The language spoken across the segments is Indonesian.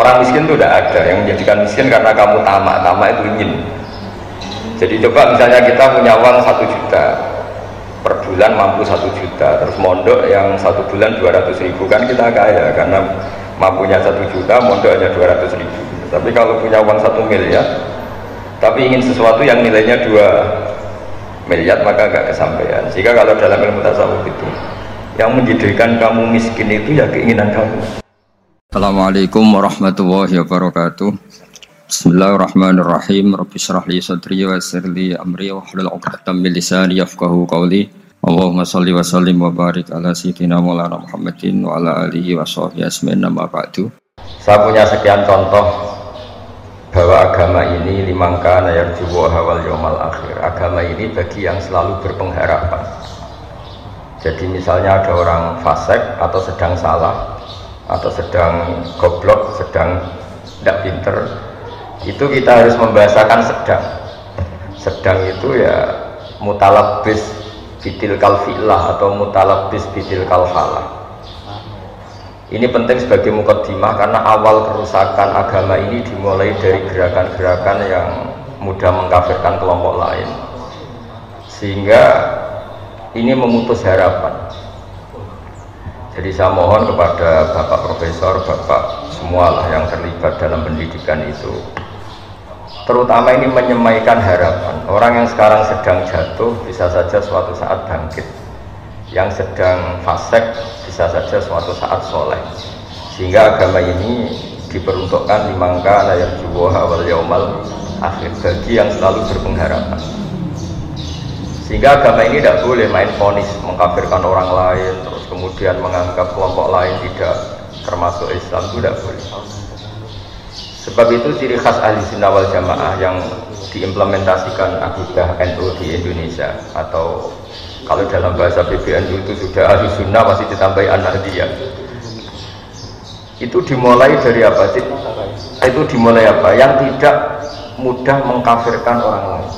Orang miskin itu tidak ada, yang menjadikan miskin karena kamu tamak itu ingin. Jadi coba misalnya kita punya uang 1 juta per bulan, mampu 1 juta, terus mondok yang 1 bulan 200.000, kan kita kaya karena mampunya 1 juta, mondok hanya 200.000. Tapi kalau punya uang 1 miliar tapi ingin sesuatu yang nilainya 2 miliar, maka agak kesampaian. Jika kalau dalam ilmu tasawuf itu yang menjadikan kamu miskin itu ya keinginan kamu. Assalamualaikum warahmatullahi wabarakatuh. Bismillahirrahmanirrahim. Rabbi shrah li sadri wa yassir li amri wahlul 'uqdatam min lisani yafqahu qawli. Allahumma shalli wa sallim wa barik ala sayyidina Maulana Muhammadin wa ala alihi wa sahbihi ajmain. Amma ba'du. Saya punya sekian contoh bahwa agama ini liman kana yarju wal yaumal akhir. Agama ini bagi yang selalu berpengharapan. Jadi misalnya ada orang fasik atau sedang salah atau sedang goblok, sedang tidak pinter, itu kita harus membahasakan sedang itu ya mutalabbis bitil kalfilah atau mutalabbis bitil kalfalah. Ini penting sebagai mukaddimah karena awal kerusakan agama ini dimulai dari gerakan-gerakan yang mudah mengkafirkan kelompok lain, sehingga ini memutus harapan. Jadi saya mohon kepada Bapak Profesor, Bapak semualah yang terlibat dalam pendidikan itu, terutama ini menyemaikan harapan. Orang yang sekarang sedang jatuh bisa saja suatu saat bangkit, yang sedang fasik bisa saja suatu saat soleh, sehingga agama ini diperuntukkan liman kana yarju wal yaumal akhir, bagi yang selalu berpengharapan. Sehingga agama ini tidak boleh main vonis mengkafirkan orang lain, terus kemudian menganggap kelompok lain tidak termasuk Islam, itu tidak boleh. Sebab itu ciri khas ahli sunnah wal jamaah yang diimplementasikan akidah NU di Indonesia, atau kalau dalam bahasa PBNU itu sudah ahli sunnah masih ditambahi an-nahdiyah. Itu dimulai dari apa sih? Itu dimulai apa? Yang tidak mudah mengkafirkan orang lain.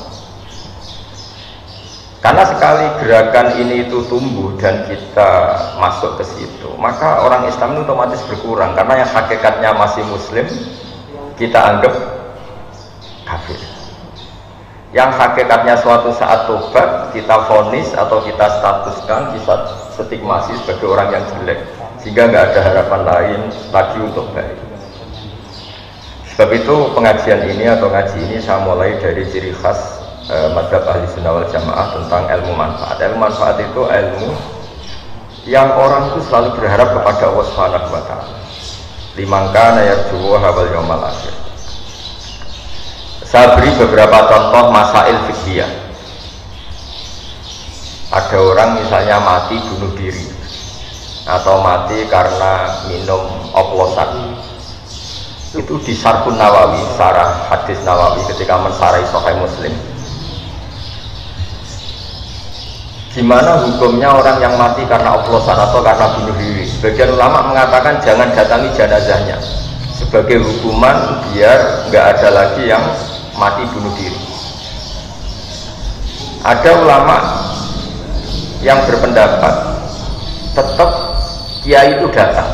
Karena sekali gerakan ini itu tumbuh dan kita masuk ke situ, maka orang Islam itu otomatis berkurang, karena yang hakikatnya masih muslim kita anggap kafir. Yang hakikatnya suatu saat tobat kita vonis atau kita statuskan, kita stigmasi sebagai orang yang jelek, sehingga nggak ada harapan lain lagi untuk baik. Sebab itu pengajian ini atau ngaji ini saya mulai dari ciri khas mazhab ahli sunnah wal jamaah tentang ilmu manfaat. Ilmu manfaat itu ilmu yang orang itu selalu berharap kepada Allah Subhanahu wa ta'ala. Liman kana yarju wal yaumal akhir. Saya beri beberapa contoh masail fiqhiyah. Ada orang misalnya mati bunuh diri atau mati karena minum oplosan. Itu di Syarhun Nawawi, syarah hadis Nawawi ketika mensarai Sahih Muslim. Gimana hukumnya orang yang mati karena oplosan atau karena bunuh diri? Sebagian ulama mengatakan jangan datangi jenazahnya sebagai hukuman biar nggak ada lagi yang mati bunuh diri. Ada ulama yang berpendapat tetap kiai itu datang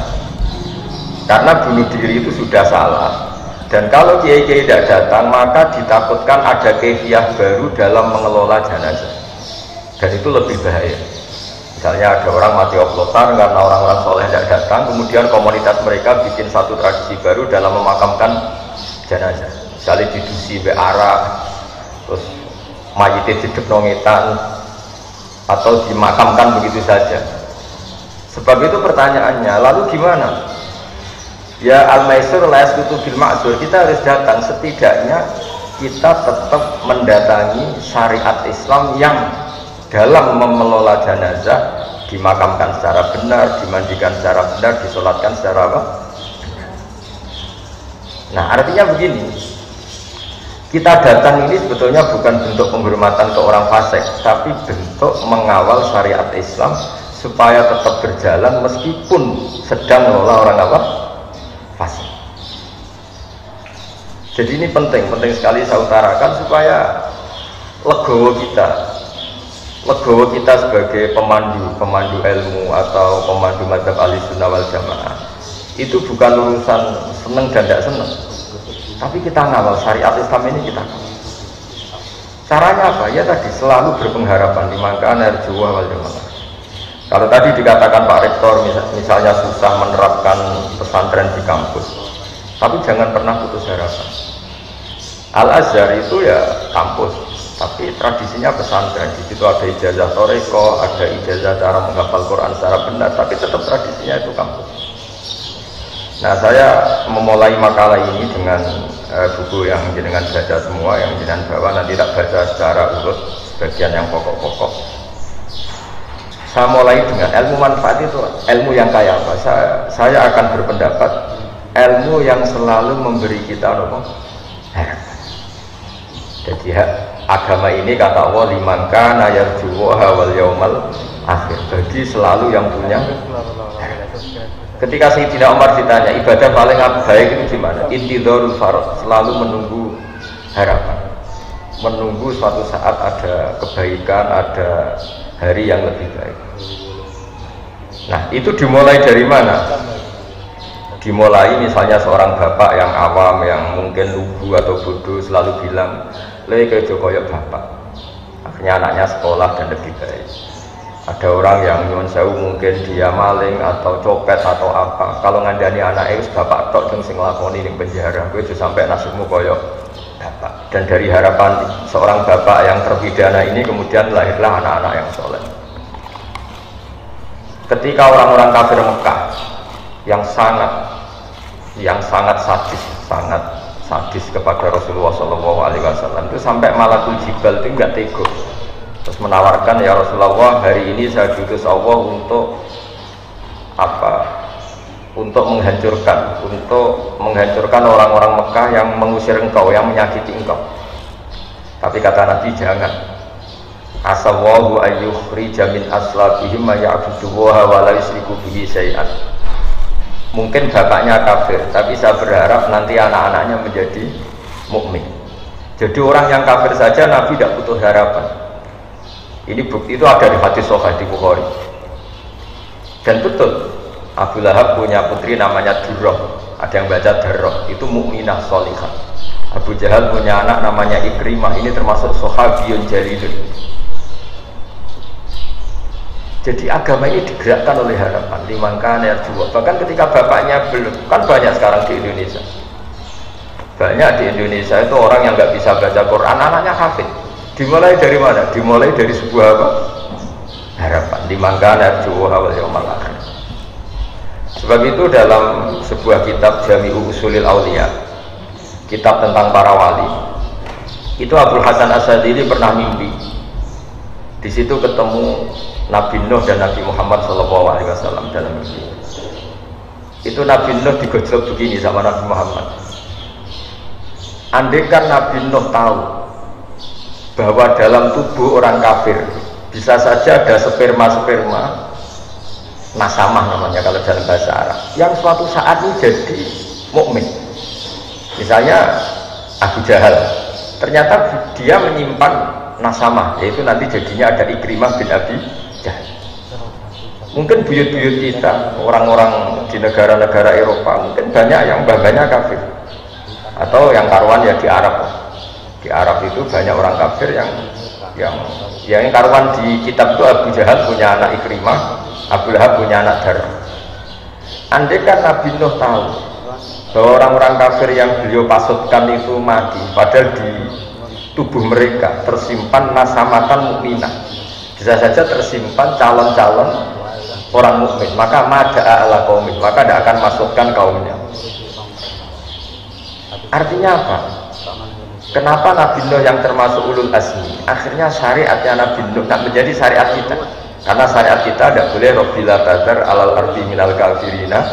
karena bunuh diri itu sudah salah, dan kalau kiai-kiai tidak datang maka ditakutkan ada kefiah baru dalam mengelola jenazah, dan itu lebih bahaya. Misalnya ada orang mati oplosan karena orang-orang soleh tidak datang, kemudian komunitas mereka bikin satu tradisi baru dalam memakamkan jenazah, misalnya didusi bearak, terus mayitnya didep nongetan atau dimakamkan begitu saja. Sebab itu pertanyaannya, lalu gimana? Ya al-maisur la yasqutu bil ma'zur, kita harus datang, setidaknya kita tetap mendatangi syariat Islam yang dalam mengelola jenazah dimakamkan secara benar, dimandikan secara benar, disolatkan secara apa? Nah, artinya begini, kita datang ini sebetulnya bukan bentuk penghormatan ke orang fasik, tapi bentuk mengawal syariat Islam supaya tetap berjalan meskipun sedang mengelola orang apa? Fasik. Jadi ini penting sekali saya utarakan supaya legowo kita sebagai pemandu ilmu atau pemandu mazhab ahli sunnah wal jamaah itu bukan urusan seneng dan tidak seneng. Tapi kita ngawal syariat Islam ini kita ngawal. Caranya apa? Ya tadi selalu berpengharapan dimangkaan arjuwa wal yaumil akhir. Kalau tadi dikatakan Pak Rektor misalnya susah menerapkan pesantren di kampus, tapi jangan pernah putus harapan. Al-Azhar itu ya kampus, tapi tradisinya pesantren. Di situ ada ijazah toreko, ada ijazah cara menghafal Quran secara benar, tapi tetap tradisinya itu kampus. Nah, saya memulai makalah ini dengan buku yang jenengan baca semua, yang jenengan bawa, nanti tak baca secara urut bagian yang pokok-pokok. Saya mulai dengan ilmu manfaat itu, ilmu yang kayak apa? Saya akan berpendapat ilmu yang selalu memberi kita harapan. Jadi agama ini kata Allah liman kana yarjuha wal yaumal akhir, bagi selalu yang punya. Ketika Sayyidina Umar ditanya ibadah paling baik itu gimana? Intidharul farad, selalu menunggu harapan, menunggu suatu saat ada kebaikan, ada hari yang lebih baik. Nah, itu dimulai dari mana? Dimulai misalnya seorang bapak yang awam, yang mungkin lugu atau bodoh, selalu bilang leke jokoyok bapak, akhirnya anaknya sekolah dan lebih baik. Ada orang yang nyuwun sewu, mungkin dia maling atau copet atau apa, kalau ngandani anaknya itu bapak tok yang sing lakoni ning penjara, kowe aja sampai nasibmu koyok bapak. Dan dari harapan seorang bapak yang terpidana ini kemudian lahirlah anak-anak yang soleh. Ketika orang-orang kafir Mekah yang sangat sadis kepada Rasulullah SAW itu sampai Malakul Jibal itu nggak tega, terus menawarkan, ya Rasulullah, hari ini saya diutus Allah untuk apa? Untuk menghancurkan orang-orang Mekah yang mengusir engkau, yang menyakiti engkau. Tapi kata Nabi, jangan. Asallahu ayyukhrija min aslabihim ma ya'buduha wa la yusyriku bihi syai'an. Mungkin bapaknya kafir, tapi saya berharap nanti anak-anaknya menjadi mukmin. Jadi orang yang kafir saja Nabi tidak butuh harapan. Ini bukti itu ada di hadis Sahih di Bukhari. Dan betul, Abu Lahab punya putri namanya Durrah, ada yang baca Darrah, itu mukminah sholihah. Abu Jahal punya anak namanya Ikrimah, ini termasuk sahabiyun jalilun. Jadi agama ini digerakkan oleh harapan liman kana yarju. Bahkan ketika bapaknya belum, kan banyak sekarang di Indonesia, banyak di Indonesia itu orang yang nggak bisa baca Quran, anaknya hafid. Dimulai dari mana? Dimulai dari sebuah apa? Harapan liman kana yarju wal yaumal akhir. Sebab itu dalam sebuah kitab Jami'u Ushulil Auliya, kitab tentang para wali, itu Abdul Hasan Asyadzili pernah mimpi. Di situ ketemu Nabi Nuh dan Nabi Muhammad SAW dalam mimpi. Itu Nabi Nuh digojlok begini sama Nabi Muhammad. Andaikan Nabi Nuh tahu bahwa dalam tubuh orang kafir bisa saja ada sperma nasamah namanya kalau dalam bahasa Arab, yang suatu saat ini jadi mukmin. Misalnya Abu Jahal, ternyata dia menyimpan nasamah, yaitu nanti jadinya ada Ikrimah bin Abi Jahal. Mungkin buyut-buyut kita, orang-orang di negara-negara Eropa, mungkin banyak yang babanya kafir, atau yang karuan ya di Arab. Di Arab itu banyak orang kafir yang karuan di kitab itu Abu Jahal punya anak Ikrimah, Abu Lahab punya anak Darrah. Andai kan Nabi Nuh tahu bahwa orang-orang kafir yang beliau pasutkan itu mati, padahal di tubuh mereka tersimpan nasamatan mukminah, bisa saja tersimpan calon-calon orang mukmin, maka mada'a ala qaumin, maka tidak akan masukkan kaumnya. Artinya apa? Kenapa Nabi Nuh yang termasuk ulul azmi akhirnya syariatnya Nabi Nuh tidak menjadi syariat kita? Karena syariat kita tidak boleh robbila tadar alal ardi minal kafirina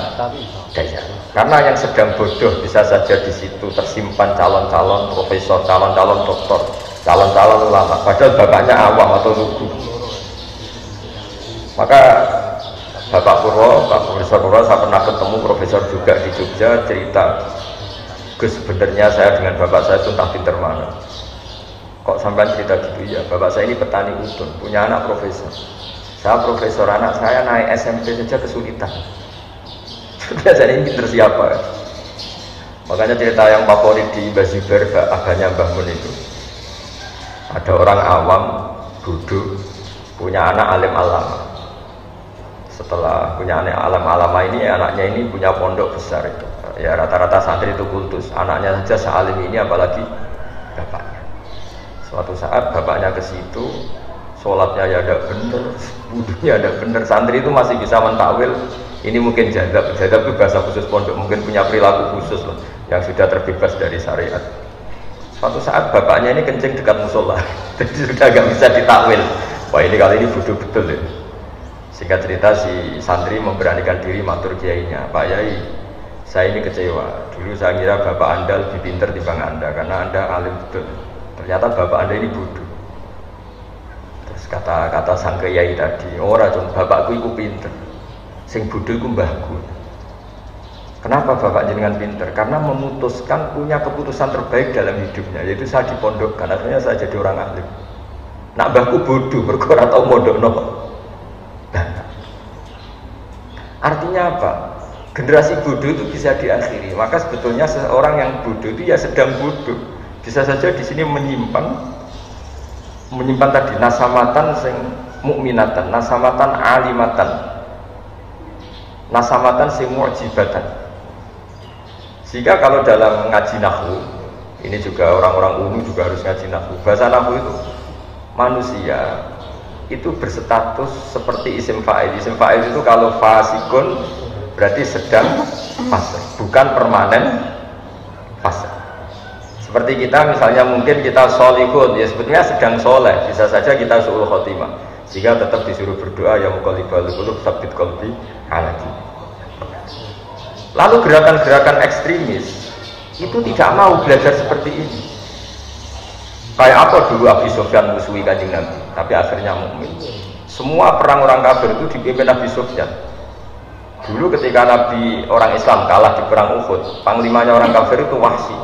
daya. Karena yang sedang bodoh bisa saja di situ tersimpan calon-calon profesor, calon-calon doktor, calon-calon ulama, padahal bapaknya awam atau lugu. Maka Bapak Purwo, Pak Profesor Purwo, saya pernah ketemu profesor juga di Jogja, cerita, Gus, sebenarnya saya dengan bapak saya itu entah pinter mana. Kok sampai cerita gitu? Ya, bapak saya ini petani udon, punya anak profesor. Saya profesor, anak saya naik SMP saja kesulitan. Biasanya ini pinter siapa? Makanya cerita yang favorit di Mbah Zubair, abahnya Mbah Mun itu, ada orang awam duduk punya anak alim alama. Setelah punya anak alim alama ini, anaknya ini punya pondok besar itu. Ya rata-rata santri itu kultus. Anaknya saja sealim ini, apalagi bapaknya. Suatu saat bapaknya ke situ, sholatnya ya ada bener, wudunya ada bener. Santri itu masih bisa mentakwil. Ini mungkin jadab itu bahasa khusus pondok, mungkin punya perilaku khusus loh, yang sudah terbebas dari syariat. Suatu saat bapaknya ini kencing dekat musola, jadi sudah agak bisa ditakwil. Wah ini kali ini bodoh betul ya. Singkat cerita si santri memberanikan diri matur kiainya, Pak Yai, saya ini kecewa. Dulu saya kira bapak anda lebih pintar dibanding anda, karena anda alim betul. Ternyata bapak anda ini bodoh. Terus kata sang kiai tadi, ora dong, bapakku itu pintar. Sing bodoh itu mbahku. Kenapa bapak jenengan pinter? Karena memutuskan punya keputusan terbaik dalam hidupnya, yaitu saya dipondokkan, akhirnya saya jadi orang alim. Nak mbahku bodoh, berkora tau mondokno. Artinya apa? Generasi bodoh itu bisa diakhiri. Maka sebetulnya seorang yang bodoh itu ya sedang bodoh. Bisa saja di sini menyimpan tadi nasamatan sing mukminatan, nasamatan alimatan, nasamatan sing mu'jibatan. Sehingga kalau dalam ngaji nahwu, ini juga orang-orang unu juga harus ngaji nahwu. Bahasa nahwu itu manusia itu berstatus seperti isim fa'il. Isim fa'il itu kalau fasikun berarti sedang fase, bukan permanen fase. Seperti kita misalnya mungkin kita sholihun, ya sebetulnya sedang soleh, bisa saja kita su'ul khotimah, sehingga tetap disuruh berdoa ya muqallibal qulub tsabbit qalbi ala dinik. Lalu gerakan-gerakan ekstremis itu tidak mau belajar seperti ini. Kayak apa dulu Abi Sufyan musuhi Kanjeng Nabi, tapi akhirnya mukmin. Semua perang orang kafir itu dipimpin Abi Sufyan. Dulu ketika Nabi orang Islam kalah di perang Uhud, panglimanya orang kafir itu Wahsy,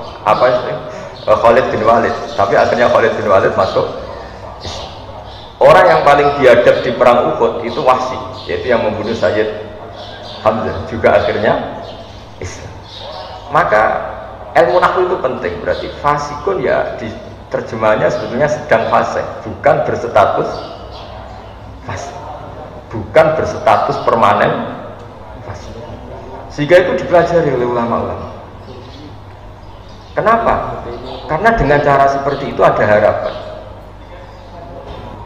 Khalid bin Walid. Tapi akhirnya Khalid bin Walid masuk. Orang yang paling biadab di perang Uhud itu Wahsy, yaitu yang membunuh Sayyid Hamzah, juga akhirnya Islam. Maka ilmu nahwu itu penting, berarti fasikun ya di terjemahannya sebetulnya sedang fase, bukan berstatus fase, bukan berstatus permanen fase. Sehingga itu dipelajari oleh ulama-ulama. Kenapa? Karena dengan cara seperti itu ada harapan.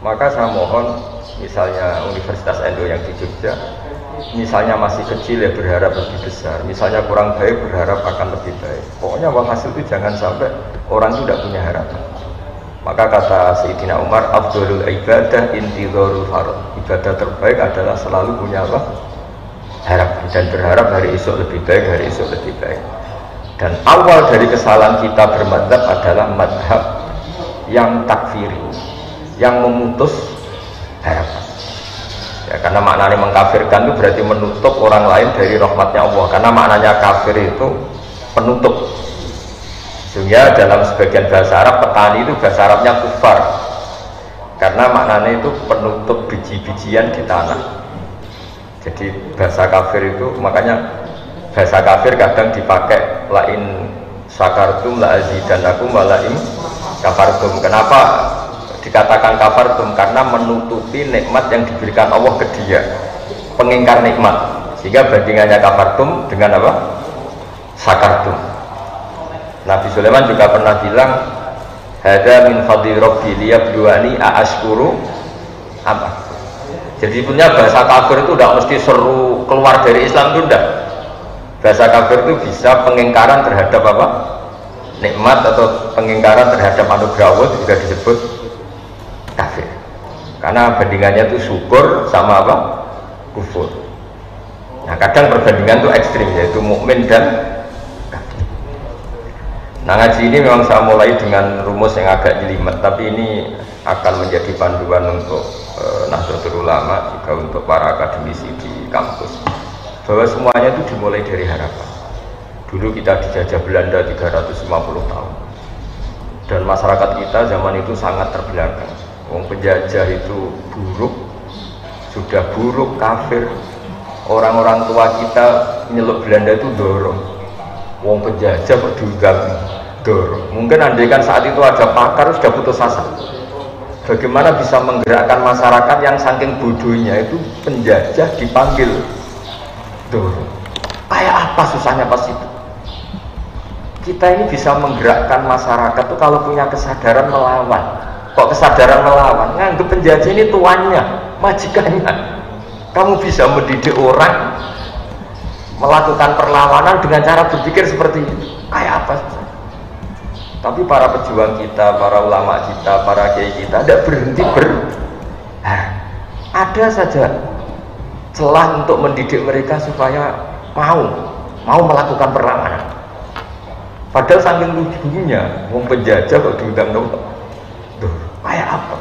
Maka saya mohon, misalnya Universitas NU yang di Jogja, misalnya masih kecil ya berharap lebih besar, misalnya kurang baik berharap akan lebih baik. Pokoknya hasil itu jangan sampai orang itu tidak punya harapan. Maka kata Sayyidina Umar, afdhalul ibadah intidharul farad. Ibadah terbaik adalah selalu punya apa? Harapan, dan berharap hari esok lebih baik, hari esok lebih baik. Dan awal dari kesalahan kita bermadzhab adalah madhab yang takfiri, yang memutus harapan. Ya, karena maknanya mengkafirkan itu berarti menutup orang lain dari rahmatnya Allah. Karena maknanya kafir itu penutup. Sehingga dalam sebagian bahasa Arab, petani itu bahasa Arabnya kufar, karena maknanya itu penutup biji-bijian di tanah. Jadi bahasa kafir itu, makanya bahasa kafir kadang dipakai lain syakartum la azidannakum wa la in kafartum. Kenapa dikatakan kafartum? Karena menutupi nikmat yang diberikan Allah ke dia, pengingkar nikmat. Sehingga bandingannya kafartum dengan apa? Syakartum. Nabi Sulaiman juga pernah bilang, hada min fadli rabbi liyabluwani aashkuru apa. Jadi punya bahasa kafir itu tidak mesti seru keluar dari Islam, itu tidak. Bahasa kafir itu bisa pengingkaran terhadap apa? Nikmat atau pengingkaran terhadap anugerah Allah juga disebut kafir. Karena bandingannya itu syukur sama apa? Kufur. Nah kadang perbandingan itu ekstrim, yaitu mukmin dan kafir. Nah ngaji ini memang saya mulai dengan rumus yang agak jelimet, tapi ini akan menjadi panduan untuk Nahdlatul Ulama, juga untuk para akademisi di kampus, bahwa semuanya itu dimulai dari harapan. Dulu kita dijajah Belanda 350 tahun, dan masyarakat kita zaman itu sangat terbelakang. Wong penjajah itu buruk, sudah buruk, kafir. Orang-orang tua kita nyeluk Belanda itu dorong. Wong penjajah kok diundang dor. Mungkin andaikan saat itu ada pakar sudah putus asa. Bagaimana bisa menggerakkan masyarakat yang saking bodohnya itu penjajah dipanggil dor. Kayak apa susahnya pas itu? Kita ini bisa menggerakkan masyarakat tuh kalau punya kesadaran melawan. Kok kesadaran melawan? Nganggep penjajah ini tuannya, majikannya. Kamu bisa mendidik orang melakukan perlawanan dengan cara berpikir seperti itu. Kayak apa susah? Tapi para pejuang kita, para ulama kita, para kiai kita tidak berhenti ada saja celah untuk mendidik mereka supaya mau melakukan perlawanan. Padahal saking lucunya, wong penjajah kok diundang dong. Duh, kayak apa?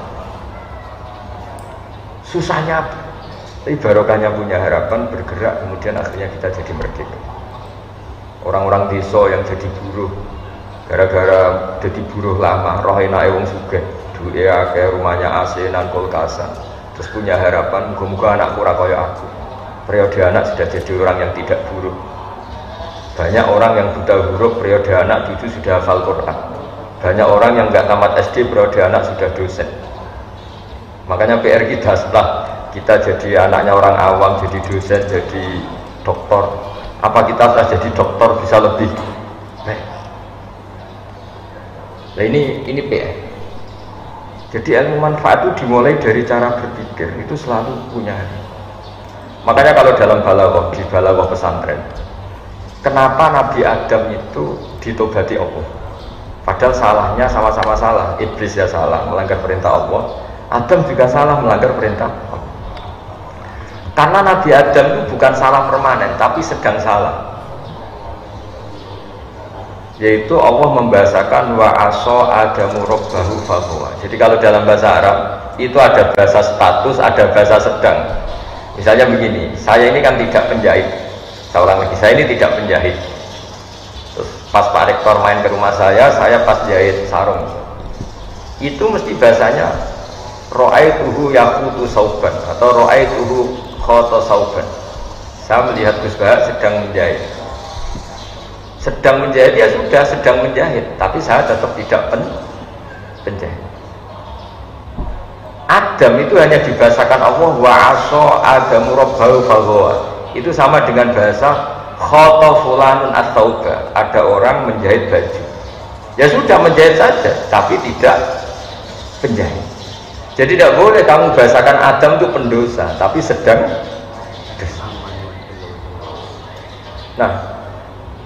Susahnya apa? Tapi barokahnya punya harapan bergerak, kemudian akhirnya kita jadi merdeka. Orang-orang desa yang jadi buruh gara-gara jadi buruh lama, roh enake wong sugih, duwe akeh, rumahnya AC-nan kulkasan, terus punya harapan muga-muga anakku ora kaya aku. Periode anak sudah jadi orang yang tidak buruh. Banyak orang yang buta huruf periode anak itu sudah hafal Quran. Banyak orang yang nggak tamat SD periode anak sudah dosen. Makanya PR kita setelah kita jadi anaknya orang awam, jadi dosen, jadi doktor, apa kita setelah jadi doktor bisa lebih baik? Nah ini PR. Jadi ilmu manfaat itu dimulai dari cara berpikir, itu selalu punya. Makanya kalau dalam balaghah, di balaghah pesantren, kenapa Nabi Adam itu ditobati Allah? Padahal salahnya sama-sama salah. Iblis ya salah, melanggar perintah Allah. Adam juga salah, melanggar perintah Allah. Karena Nabi Adam itu bukan salah permanen, tapi sedang salah. Yaitu Allah membahasakan wa aso adamu rabbahu fahuwa. Jadi kalau dalam bahasa Arab itu ada bahasa status, ada bahasa sedang. Misalnya begini, saya ini kan tidak penjahit. Saya ulang lagi, saya ini tidak penjahit. Terus pas Pak Rektor main ke rumah saya pas jahit sarung. Itu mesti bahasanya ra'aituhu yaqutu sauban atau ra'aituhu khata sauban. Saya melihat Gus Bahak sedang menjahit. Sedang menjahit ya sudah sedang menjahit, tapi saya tetap tidak penjahit. Adam itu hanya dibahasakan Allah wa aso adamu rabbahu faghwa. Itu sama dengan bahasa khata fulanun at-tauba. Ada orang menjahit baju. Ya sudah menjahit saja, tapi tidak penjahit. Jadi tidak boleh kamu bahasakan Adam itu pendosa, tapi sedang dosa. Nah,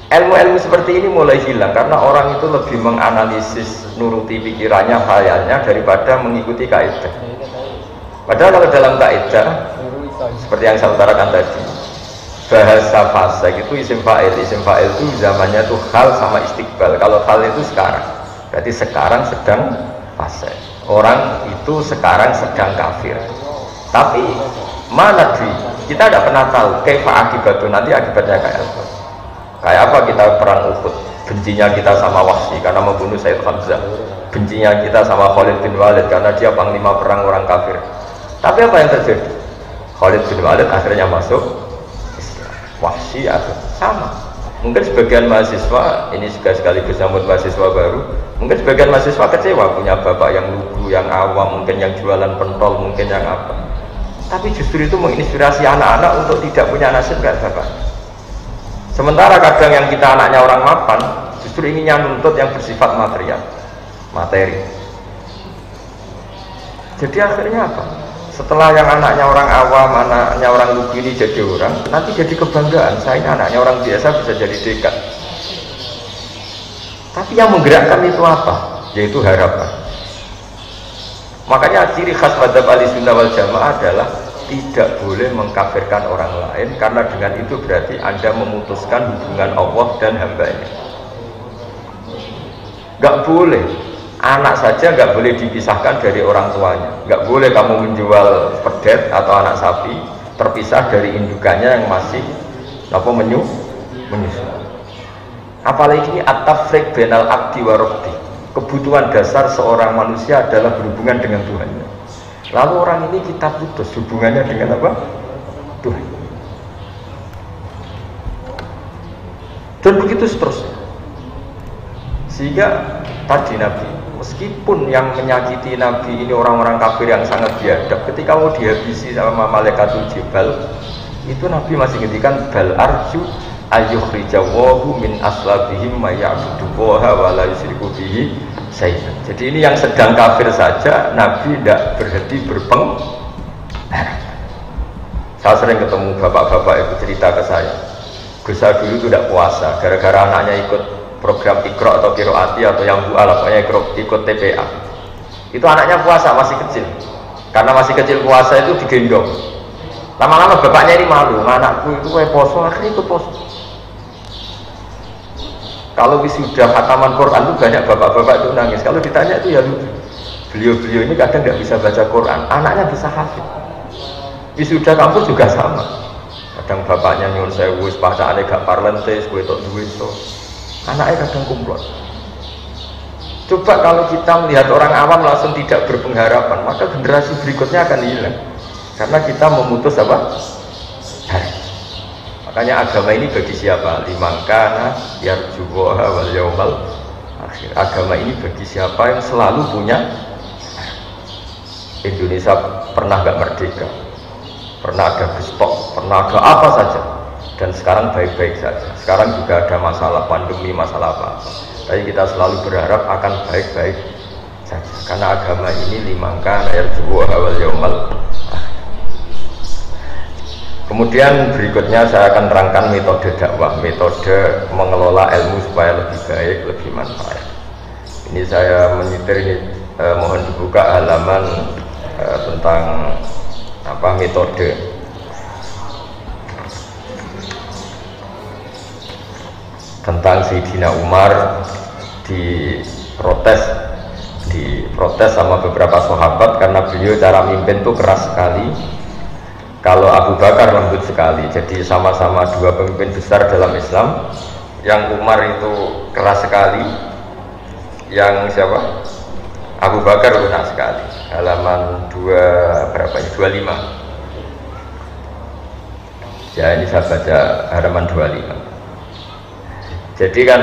ilmu-ilmu seperti ini mulai hilang karena orang itu lebih menganalisis nuruti pikirannya, khayalnya daripada mengikuti kaidah. Padahal kalau dalam kaidah seperti yang saya utarakan tadi, bahasa fasik itu isim fa'il itu zamannya tuh hal sama istiqbal. Kalau hal itu sekarang, berarti sekarang sedang fasik. Orang itu sekarang sedang kafir. Tapi mana kita tidak pernah tahu kaifa akibatnya, nanti akibatnya kayak apa. Kayak apa kita perang Uhud, bencinya kita sama Wahsy karena membunuh Sayyid Hamzah, bencinya kita sama Khalid bin Walid karena dia panglima perang orang kafir. Tapi apa yang terjadi? Khalid bin Walid akhirnya masuk Islam, Wahsy sama. Mungkin sebagian mahasiswa, ini juga sekaligus sambut mahasiswa baru, mungkin sebagian mahasiswa kecewa punya bapak yang lugu, yang awam, mungkin yang jualan pentol, mungkin yang apa. Tapi justru itu menginspirasi anak-anak untuk tidak punya nasib kayak bapak. Sementara kadang yang kita anaknya orang mapan, justru inginnya nuntut yang bersifat materi. Jadi akhirnya apa? Setelah yang anaknya orang awam, anaknya orang lugu ini jadi orang, nanti jadi kebanggaan. Saya ini anaknya orang biasa bisa jadi dekan. Tapi yang menggerakkan itu apa? Yaitu harapan. Makanya ciri khas madzhab Ahlussunnah wal Jamaah adalah tidak boleh mengkafirkan orang lain, karena dengan itu berarti Anda memutuskan hubungan Allah dan hambanya. Gak boleh, anak saja gak boleh dipisahkan dari orang tuanya. Gak boleh kamu menjual pedet atau anak sapi terpisah dari indukannya yang masih menyusu. Apalagi ini at-tafriq bainal abdi wa rabbi. Kebutuhan dasar seorang manusia adalah berhubungan dengan Tuhannya. Lalu orang ini kita putus hubungannya dengan apa? Tuhan. Dan begitu seterusnya. Sehingga tadi Nabi, meskipun yang menyakiti Nabi ini orang-orang kafir yang sangat biadab, ketika mau dihabisi sama malaikatul jibal, itu Nabi masih ngendikan bal arju ayyukhrijawahu min aslabihim may ya'budullaha wa la yusyriku bihi syai'an. Jadi ini yang sedang kafir saja Nabi tidak berhenti berpeng. Saya sering ketemu bapak-bapak itu cerita ke saya, Gusa dulu itu tidak puasa gara-gara anaknya ikut program Iqra atau Qiraati atau yang bu'ala, pokoknya ikut TPA. Itu anaknya puasa masih kecil, karena masih kecil puasa itu digendong. Lama-lama bapaknya ini malu, anakku itu kayak poso, akhirnya ikut poso. Kalau wisuda khataman Quran itu banyak bapak-bapak itu nangis. Kalau ditanya itu ya lucu. Beliau-beliau ini kadang nggak bisa baca Quran, anaknya bisa hafid. Wisuda kampus juga sama. Kadang bapaknya nyuruh saya wis pacaane gak parlentes, kowe tok duwe to. Anaknya kadang kumplot. Coba kalau kita melihat orang awam langsung tidak berpengharapan, maka generasi berikutnya akan hilang. Karena kita memutus apa? Makanya agama ini bagi siapa? Limangkana yarjuwaha wal yaumal akhir. Agama ini bagi siapa yang selalu punya. Indonesia pernah gak merdeka, pernah ada gestok, pernah ada apa saja, dan sekarang baik-baik saja. Sekarang juga ada masalah pandemi, masalah apa, tapi kita selalu berharap akan baik-baik saja, karena agama ini limangkana yarjuwaha wal yaumal akhir. Kemudian berikutnya saya akan terangkan metode dakwah, metode mengelola ilmu supaya lebih baik, lebih manfaat. Ini saya menyitir ini, mohon dibuka halaman tentang apa metode. Tentang Sayyidina Umar diprotes sama beberapa sahabat karena beliau cara mimpin itu keras sekali. Kalau Abu Bakar lembut sekali, jadi sama-sama dua pemimpin besar dalam Islam. Yang Umar itu keras sekali, yang siapa? Abu Bakar lunak sekali. Halaman 25. Ya ini saya baca halaman 25. Jadi kan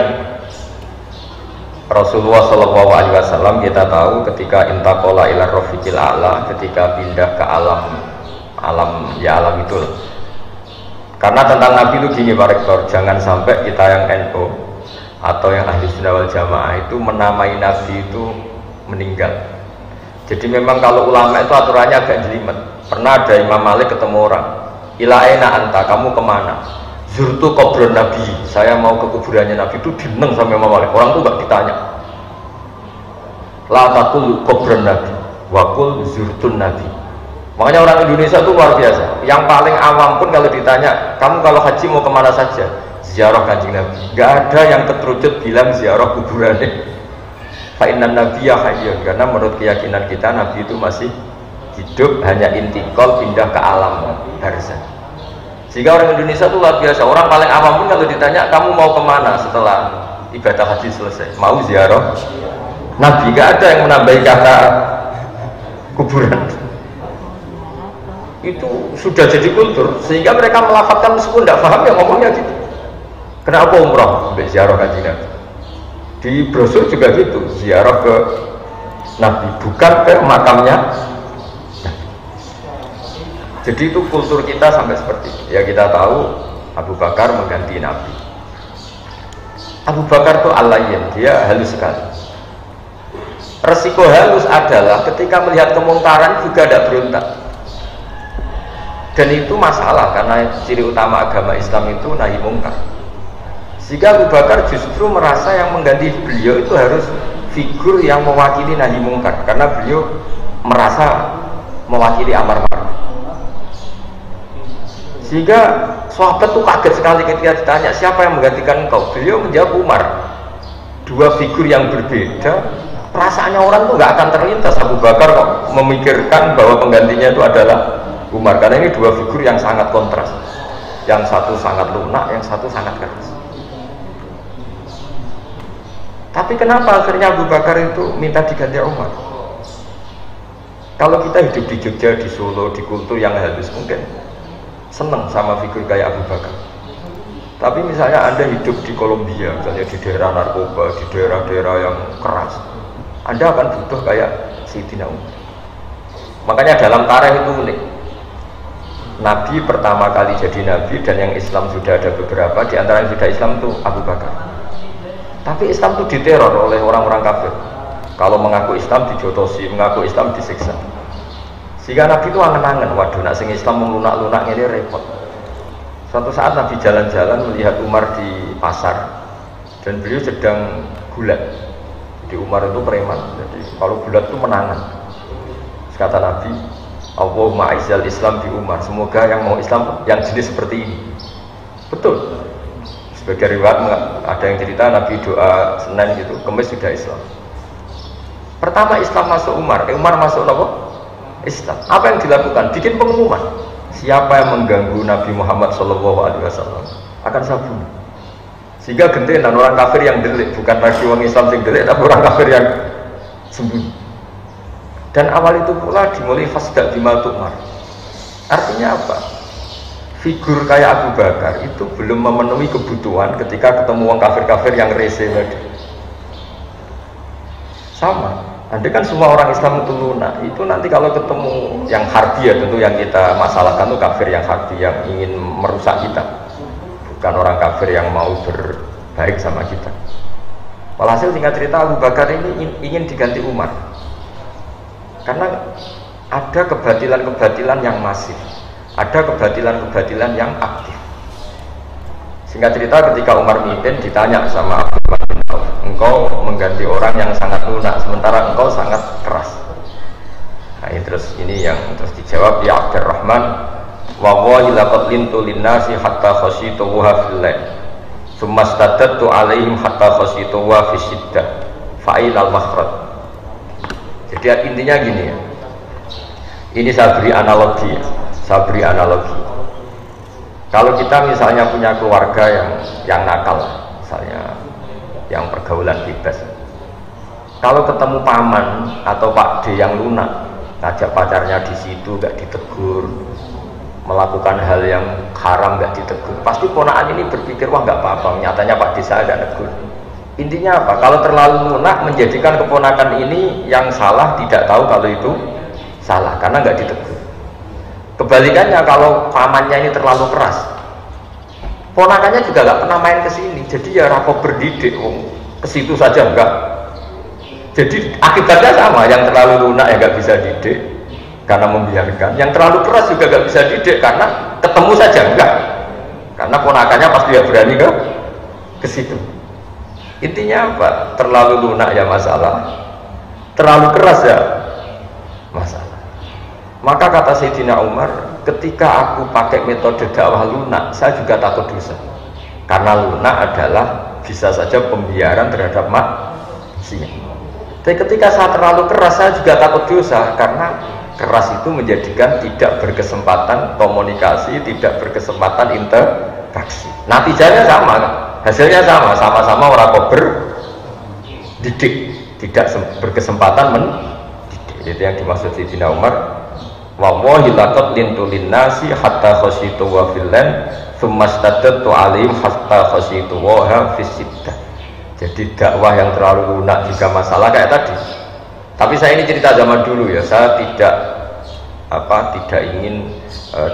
Rasulullah SAW kita tahu ketika intaqala ila rafiqil a'la, ketika pindah ke alam itu. Karena tentang Nabi itu gini Pak Rektor, jangan sampai kita yang NU atau yang ahli sunnah wal jamaah itu menamai Nabi itu meninggal. Jadi memang kalau ulama itu aturannya agak jelimet. Pernah ada Imam Malik ketemu orang, ila aina anta, kamu kemana? Zurtu kubur Nabi, saya mau ke kuburannya Nabi. Itu dineng sama Imam Malik, orang itu gak ditanya. La taqul kubur Nabi, wakul zurtun Nabi. Makanya orang Indonesia itu luar biasa. Yang paling awam pun kalau ditanya, kamu kalau haji mau kemana saja? Ziarah Kanjeng Nabi. Gak ada yang keterucut bilang ziarah kuburannya. Fa'inan Nabiya hayyun, karena menurut keyakinan kita Nabi itu masih hidup, hanya intikal pindah ke alam barzah. Sehingga orang Indonesia itu luar biasa. Orang paling awam pun kalau ditanya, kamu mau kemana setelah ibadah haji selesai? Mau ziarah Nabi. Gak ada yang menambahi kata kuburan. Itu sudah jadi kultur, sehingga mereka melafalkan meskipun tidak paham yang ngomongnya gitu. Kenapa umrah? Sampai ziarah Kanjeng Nabi. Di brosur juga gitu, ziarah ke Nabi, bukan ke makamnya Nabi. Jadi itu kultur kita sampai seperti itu. Ya kita tahu Abu Bakar mengganti Nabi. Abu Bakar itu al-layyin, dia halus sekali. Resiko halus adalah ketika melihat kemungkaran juga tidak berontak. Dan itu masalah, karena ciri utama agama Islam itu nahi mungkar. Sehingga Abu Bakar justru merasa yang mengganti beliau itu harus figur yang mewakili nahi mungkar, karena beliau merasa mewakili amar ma'ruf. Sehingga sahabat itu kaget sekali ketika ditanya siapa yang menggantikan engkau. Beliau menjawab Umar. Dua figur yang berbeda, perasaannya orang itu nggak akan terlintas Abu Bakar kok memikirkan bahwa penggantinya itu adalah Umar, karena ini dua figur yang sangat kontras. Yang satu sangat lunak, yang satu sangat keras. Tapi kenapa akhirnya Abu Bakar itu minta diganti Umar? Kalau kita hidup di Jogja, di Solo, di kultur yang halus, mungkin seneng sama figur kayak Abu Bakar. Tapi misalnya Anda hidup di Kolombia, misalnya di daerah narkoba, di daerah-daerah yang keras, Anda akan butuh kayak Sayyidina Umar. Makanya dalam tarikh itu unik. Nabi pertama kali jadi Nabi dan yang Islam sudah ada beberapa, di antara yang sudah Islam itu Abu Bakar. Tapi Islam itu diteror oleh orang-orang kafir. Kalau mengaku Islam dijotosi, mengaku Islam disiksa. Sehingga Nabi itu angen-angen, waduh nak sing Islam melunak-lunak ini repot. Suatu saat Nabi jalan-jalan melihat Umar di pasar dan beliau sedang gulat. Jadi Umar itu preman, jadi kalau gulat itu menangan. Terus kata Nabi, Allahumma a'izzal Islam di Umar, semoga yang mau Islam yang jenis seperti ini. Betul. Sebagai riwayat ada yang cerita Nabi doa Senin gitu, Kamis sudah Islam. Pertama Islam masuk Umar, Umar masuk apa? Islam. Apa yang dilakukan? Bikin pengumuman. Siapa yang mengganggu Nabi Muhammad SAW akan saya bunuh. Sehingga gentenan orang kafir yang delik, bukan lagi orang Islam yang delik, tapi orang kafir yang sembunyi. Dan awal itu pula dimulai fasda bima tu'mar. Artinya apa? Figur kayak Abu Bakar itu belum memenuhi kebutuhan ketika ketemu orang kafir-kafir yang rese tadi. Sama. Andai kan semua orang Islam itu lunak, itu nanti kalau ketemu yang harbi ya tentu yang kita masalahkan itu kafir yang harbi yang ingin merusak kita, bukan orang kafir yang mau berbaik sama kita. Walhasil singkat cerita Abu Bakar ini ingin diganti Umar karena ada kebatilan-kebatilan yang masif, ada kebatilan-kebatilan yang aktif. Singkat cerita ketika Umar mimpin ditanya sama Abu Bakar, engkau mengganti orang yang sangat lunak sementara engkau sangat keras. Nah ini yang terus dijawab ya Abdurrahman, wa wallahi laqad lintu linnasi hatta khasyitu wa fil lail thumma stadadtu alaihim hatta khasyitu wa fi syiddah fa'ilal makhraj. Jadi intinya gini ya, ini saya beri analogi kalau kita misalnya punya keluarga yang nakal, misalnya yang pergaulan bebas, kalau ketemu paman atau Pak D yang lunak, ngajak pacarnya di situ gak ditegur, melakukan hal yang haram gak ditegur, pasti ponakan ini berpikir wah gak apa-apa, nyatanya Pak D saya gak negur. Intinya apa? Kalau terlalu lunak menjadikan keponakan ini yang salah tidak tahu kalau itu salah karena gak ditegur. Kebalikannya kalau pamannya ini terlalu keras, ponakannya juga gak pernah main ke sini, jadi ya rapo berdidik, ke situ saja enggak. Jadi akibatnya sama, yang terlalu lunak ya gak bisa didik karena membiarkan, yang terlalu keras juga gak bisa didik karena ketemu saja enggak, karena ponakannya pasti ya berani ke situ. Intinya apa? Terlalu lunak ya masalah, terlalu keras ya masalah. Maka kata Sayyidina Umar, ketika aku pakai metode dakwah lunak, saya juga takut dosa. Karena lunak adalah bisa saja pembiaran terhadap maksiat. Tapi ketika saya terlalu keras, saya juga takut dosa. Karena keras itu menjadikan tidak berkesempatan komunikasi, tidak berkesempatan interaksi. Natijanya sama, hasilnya sama-sama orang kober didik, tidak berkesempatan mendidik. Itu yang dimaksud Sayyidina Umar. Wa wallahi laqad lintu linnasi hatta khasyitu wa fil lan thumma stadadtu alaihim hatta khasyitu wa fi siddah. Jadi dakwah yang terlalu lunak juga masalah kayak tadi. Tapi saya ini cerita zaman dulu ya, saya tidak ingin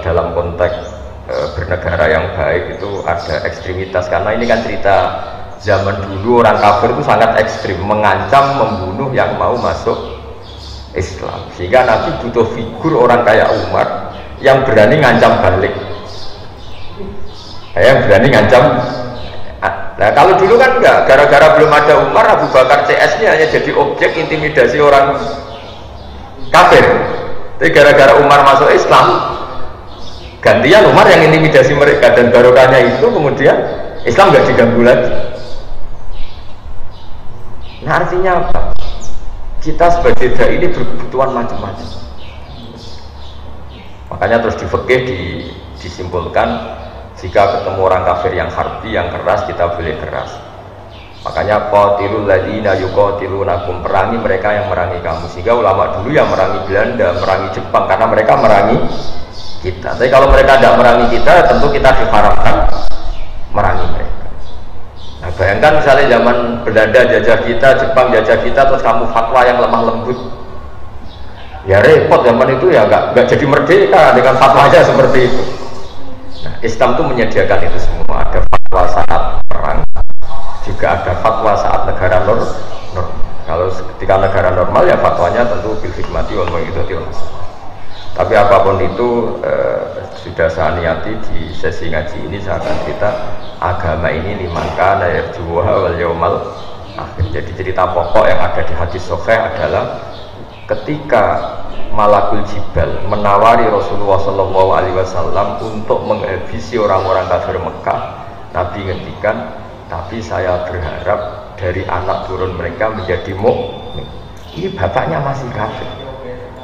dalam konteks bernegara yang baik itu ada ekstremitas, karena ini kan cerita zaman dulu orang kafir itu sangat ekstrim, mengancam membunuh yang mau masuk Islam, sehingga Nabi butuh figur orang kayak Umar yang berani ngancam balik, yang berani ngancam. Nah kalau dulu kan enggak, gara-gara belum ada Umar, Abu Bakar CS-nya hanya jadi objek intimidasi orang kafir. Tapi gara-gara Umar masuk Islam, gantian Umar yang intimidasi mereka, dan barokahnya itu kemudian Islam nggak diganggu lagi. Nah artinya apa? Kita sebagai dai ini berkebutuhan macam-macam. Makanya terus di fikih disimpulkan, jika ketemu orang kafir yang harbi, yang keras, kita boleh keras. Makanya qatilul ladzina yuqatilunakum, perangi mereka yang merangi kamu. Sehingga ulama dulu yang merangi Belanda, merangi Jepang, karena mereka merangi kita. Tapi kalau mereka tidak merangi kita, tentu kita diharamkan merangi mereka. Nah, bayangkan misalnya zaman Belanda jajah kita, Jepang jajah kita, terus kamu fatwa yang lemah lembut, ya repot. Zaman itu ya nggak jadi merdeka dengan fatwanya seperti itu. Nah, Islam itu menyediakan itu semua. Ada fatwa saat perang, juga ada fatwa saat negara normal. Kalau ketika negara normal ya fatwanya tentu bil hikmati wal mau'izatil hasanah. Tapi apapun itu sudah saya niati di sesi ngaji ini saya akan cerita agama ini liman kana yarjuha wal yaumal akhir. Jadi cerita pokok yang ada di hadis sahih adalah ketika Malakul Jibal menawari Rasulullah SAW untuk menghabisi orang-orang kafir Mekah, Nabi ngendikan, tapi saya berharap dari anak turun mereka menjadi mukmin. Ini bapaknya masih kafir.